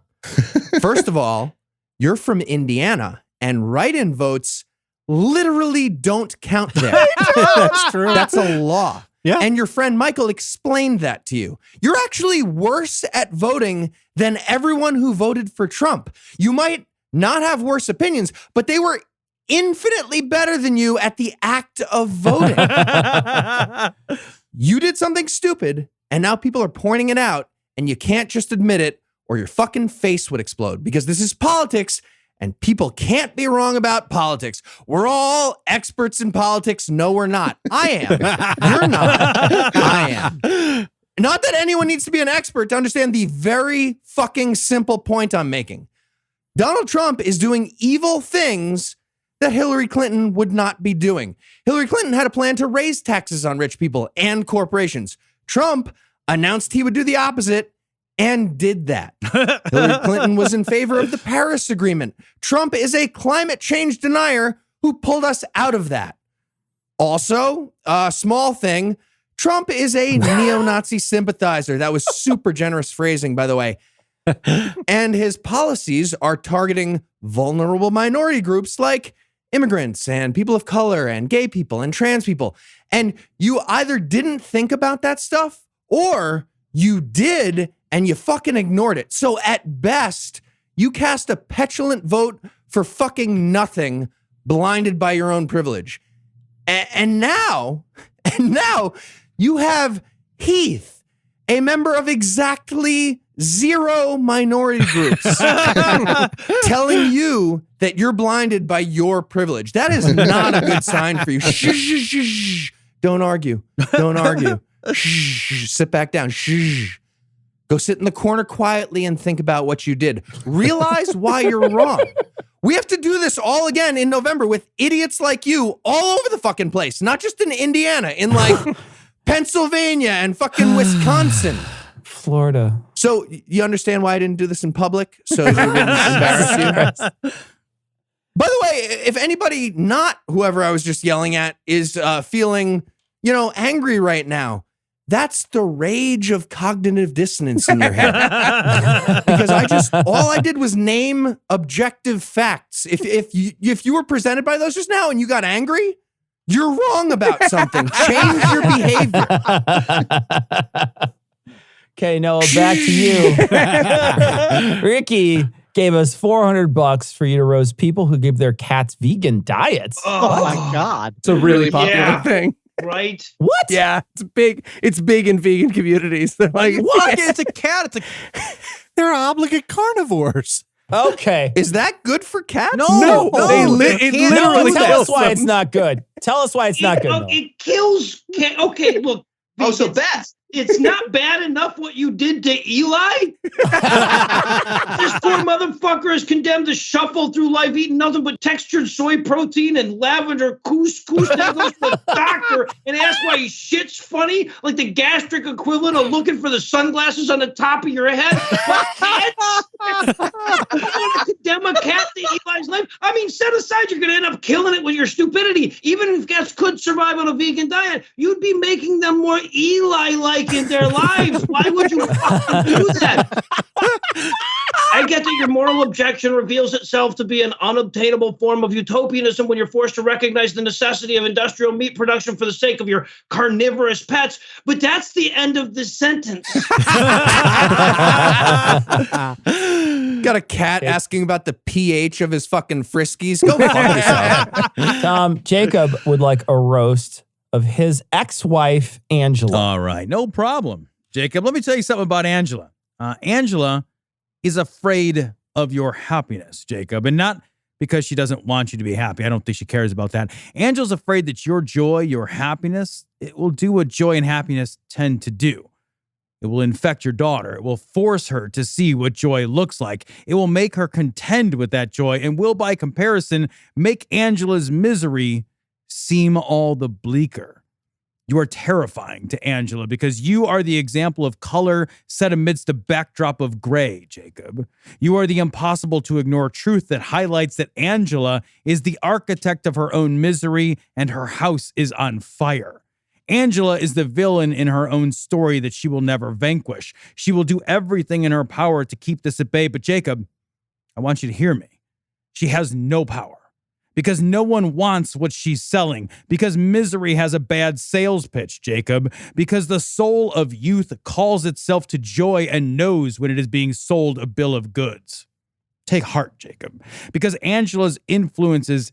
First of all, you're from Indiana, and write-in votes literally don't count there. That's true. That's a law. Yeah. And your friend Michael explained that to you. You're actually worse at voting than everyone who voted for Trump. You might not have worse opinions, but they were infinitely better than you at the act of voting. You did something stupid, and now people are pointing it out, and you can't just admit it, or your fucking face would explode, because this is politics, and people can't be wrong about politics. We're all experts in politics. No, we're not. I am. You're not. I am. Not that anyone needs to be an expert to understand the very fucking simple point I'm making. Donald Trump is doing evil things that Hillary Clinton would not be doing. Hillary Clinton had a plan to raise taxes on rich people and corporations. Trump announced he would do the opposite and did that. Hillary Clinton was in favor of the Paris Agreement. Trump is a climate change denier who pulled us out of that. Also, a small thing, Trump is a neo-Nazi sympathizer. That was super generous phrasing, by the way. And his policies are targeting vulnerable minority groups like immigrants and people of color and gay people and trans people. And you either didn't think about that stuff or you did and you fucking ignored it. So at best, you cast a petulant vote for fucking nothing, blinded by your own privilege. And now you have Heath, a member of exactly 0 minority groups, telling you that you're blinded by your privilege. That is not a good sign for you. Shh, shh, shh, shh. Don't argue. Don't argue. Shh, sit back down. Shh. Go sit in the corner quietly and think about what you did. Realize why you're wrong. We have to do this all again in November with idiots like you all over the fucking place, not just in Indiana, in like Pennsylvania and fucking Wisconsin. Florida. So you understand why I didn't do this in public? So you wouldn't embarrass you? By the way, if anybody, not whoever I was just yelling at, is feeling, angry right now, that's the rage of cognitive dissonance in your head. Because all I did was name objective facts. If you were presented by those just now and you got angry, you're wrong about something. Change your behavior. Okay, Noah, back to you. Ricky gave us $400 for you to roast people who give their cats vegan diets. Oh my God. It's a really popular thing. Right? What? Yeah, it's big. It's big in vegan communities. They're like, What? It's a cat. They're obligate carnivores. Okay. Is that good for cats? No. It literally tell us kills why them. it's not good. Tell us why it's not good. Noah. It kills. Okay, look. Oh, so best. It's not bad enough what you did to Eli. This poor motherfucker is condemned to shuffle through life eating nothing but textured soy protein and lavender couscous. Then goes to the doctor and asks why his shit's funny, like the gastric equivalent of looking for the sunglasses on the top of your head. You want to condemn a cat to Eli's life? I mean, set aside you're going to end up killing it with your stupidity. Even if cats could survive on a vegan diet, you'd be making them more Eli-like in their lives. Why would you fucking do that? I get that your moral objection reveals itself to be an unobtainable form of utopianism when you're forced to recognize the necessity of industrial meat production for the sake of your carnivorous pets, but that's the end of the sentence. Got a cat asking about the pH of his fucking Friskies. Go fuck yourself. Tom, Jacob would like a roast of his ex-wife, Angela. All right, no problem. Jacob, let me tell you something about Angela. Angela is afraid of your happiness, Jacob, and not because she doesn't want you to be happy. I don't think she cares about that. Angela's afraid that your joy, your happiness, it will do what joy and happiness tend to do. It will infect your daughter. It will force her to see what joy looks like. It will make her contend with that joy and will, by comparison, make Angela's misery seem all the bleaker. You are terrifying to Angela because you are the example of color set amidst a backdrop of gray, Jacob. You are the impossible to ignore truth that highlights that Angela is the architect of her own misery and her house is on fire. Angela is the villain in her own story that she will never vanquish. She will do everything in her power to keep this at bay. But Jacob, I want you to hear me. She has no power. Because no one wants what she's selling. Because misery has a bad sales pitch, Jacob. Because the soul of youth calls itself to joy and knows when it is being sold a bill of goods. Take heart, Jacob. Because Angela's influence is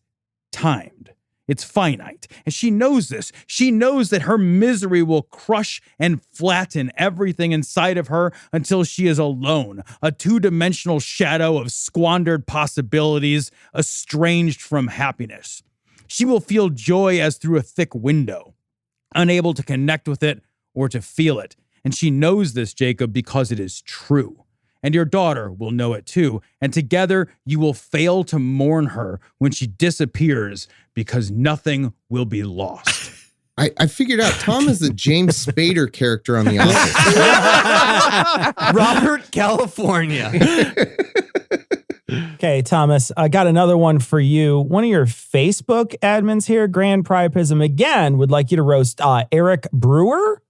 timed. It's finite. And she knows this. She knows that her misery will crush and flatten everything inside of her until she is alone, a two-dimensional shadow of squandered possibilities, estranged from happiness. She will feel joy as through a thick window, unable to connect with it or to feel it. And she knows this, Jacob, because it is true. And your daughter will know it too. And together you will fail to mourn her when she disappears because nothing will be lost. I figured out Tom is the James Spader character on The Office. Robert California. Okay, Thomas, I got another one for you. One of your Facebook admins here, Grand Priapism, again, would like you to roast Eric Brewer.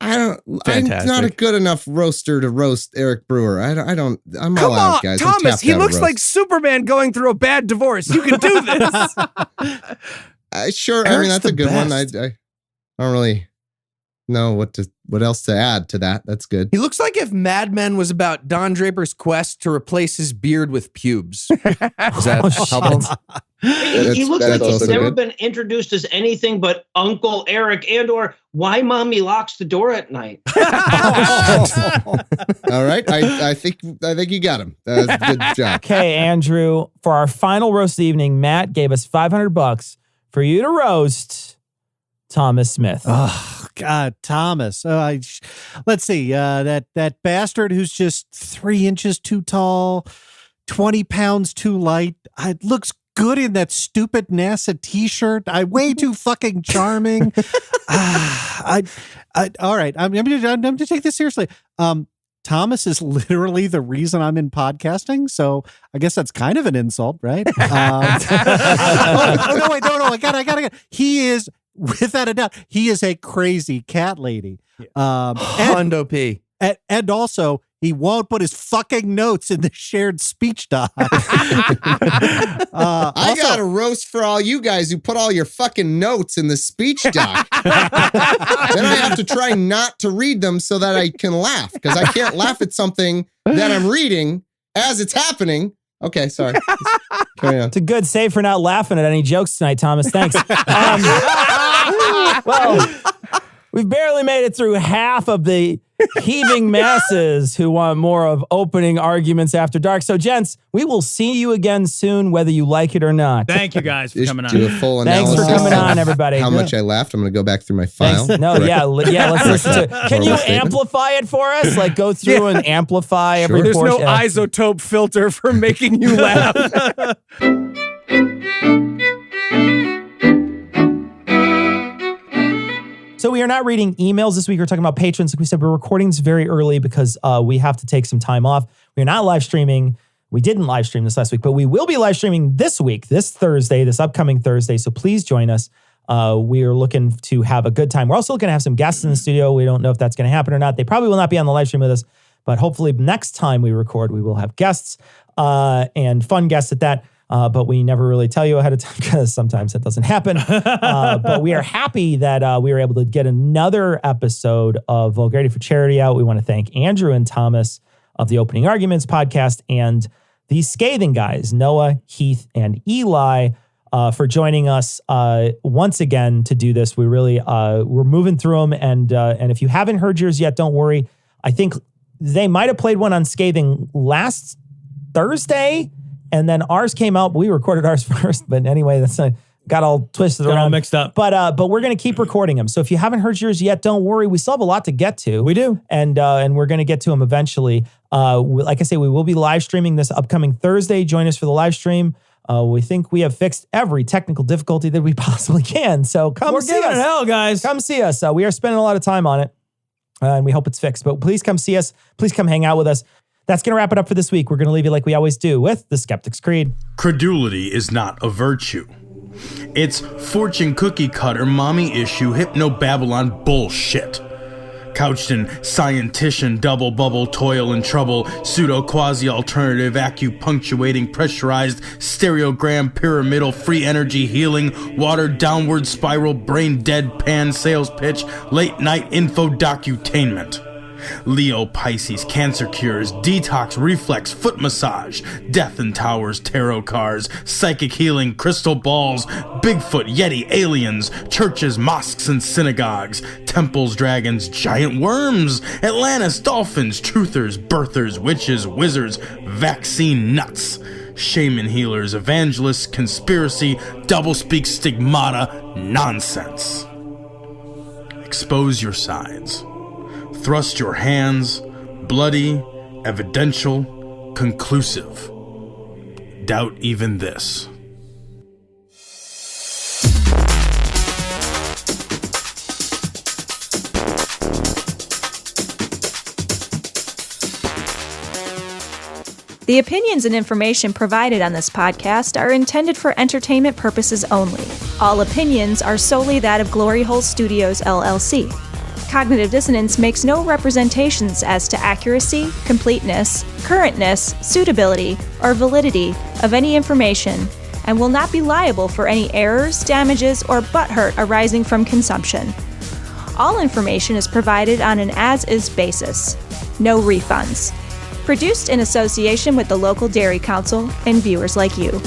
I'm not a good enough roaster to roast Eric Brewer. I'm Come all out, on, guys. Thomas, he looks like Superman going through a bad divorce. You can do this. Sure. Eric's I mean, that's a good one. I best. don't really know what else to add to that. That's good. He looks like if Mad Men was about Don Draper's quest to replace his beard with pubes. Is that helpful? He looks like he's also never good. been introduced as anything but Uncle Eric and or why mommy locks the door at night. All right. I think you got him. That was a good job. Okay, Andrew, for our final roast evening, Matt gave us $500 for you to roast Thomas Smith. Oh, God, Thomas. Let's see. That bastard who's just 3 inches too tall, 20 pounds too light. It looks good in that stupid NASA t-shirt. I'm way too fucking charming. All right. I'm gonna take this seriously. Thomas is literally the reason I'm in podcasting, so I guess that's kind of an insult, right? No, I got. He is, without a doubt, he is a crazy cat lady. Hondo P. And also, he won't put his fucking notes in the shared speech doc. I got a roast for all you guys who put all your fucking notes in the speech doc. Then I have to try not to read them so that I can laugh, because I can't laugh at something that I'm reading as it's happening. Okay, sorry. Carry on. It's a good save for not laughing at any jokes tonight, Thomas. Thanks. Well, we've barely made it through half of the heaving masses who want more of opening arguments after dark. So, gents, we will see you again soon, whether you like it or not. Thank you guys for coming on. Do a full Thanks analysis. for coming on, everybody. How much I laughed. I'm going to go back through my file. No, yeah, let's listen to it. Can you amplify it for us? Like, go through and amplify every There's portion. no isotope filter for making you laugh. So we are not reading emails this week. We're talking about patrons. Like we said, we're recording this very early because we have to take some time off. We're not live streaming. We didn't live stream this last week, but we will be live streaming this week, this Thursday, this upcoming Thursday. So please join us. We are looking to have a good time. We're also looking to have some guests in the studio. We don't know if that's going to happen or not. They probably will not be on the live stream with us, but hopefully next time we record, we will have guests and fun guests at that. But we never really tell you ahead of time because sometimes that doesn't happen. But we are happy that we were able to get another episode of Vulgarity for Charity out. We want to thank Andrew and Thomas of the Opening Arguments podcast and the Scathing guys, Noah, Heath, and Eli, for joining us once again to do this. We really we're moving through them, and if you haven't heard yours yet, don't worry. I think they might have played one on Scathing last Thursday. And then ours came out. We recorded ours first, but anyway, that's got all twisted around, all mixed up. But we're gonna keep recording them. So if you haven't heard yours yet, don't worry. We still have a lot to get to. We do, and we're gonna get to them eventually. Like I say, we will be live streaming this upcoming Thursday. Join us for the live stream. We think we have fixed every technical difficulty that we possibly can. So come see us. We're giving it hell, guys. Come see us. We are spending a lot of time on it, and we hope it's fixed. But please come see us. Please come hang out with us. That's going to wrap it up for this week. We're going to leave you like we always do with the Skeptic's Creed. Credulity is not a virtue. It's fortune cookie cutter, mommy issue, hypno-Babylon bullshit. Couched in scientician, double bubble, toil and trouble, pseudo quasi-alternative, acupunctuating, pressurized, stereogram, pyramidal, free energy healing, water downward spiral, brain deadpan sales pitch, late night info docutainment. Leo, Pisces, cancer cures, detox, reflex, foot massage, death and towers, tarot cards, psychic healing, crystal balls, Bigfoot, Yeti, aliens, churches, mosques and synagogues, temples, dragons, giant worms, Atlantis, dolphins, truthers, birthers, witches, wizards, vaccine nuts, shaman healers, evangelists, conspiracy, doublespeak, stigmata, nonsense. Expose your sides. Thrust your hands, bloody, evidential, conclusive. Doubt even this. The opinions and information provided on this podcast are intended for entertainment purposes only. All opinions are solely that of Glory Hole Studios, LLC. Cognitive Dissonance makes no representations as to accuracy, completeness, currentness, suitability, or validity of any information and will not be liable for any errors, damages, or butthurt arising from consumption. All information is provided on an as-is basis. No refunds. Produced in association with the local Dairy Council and viewers like you.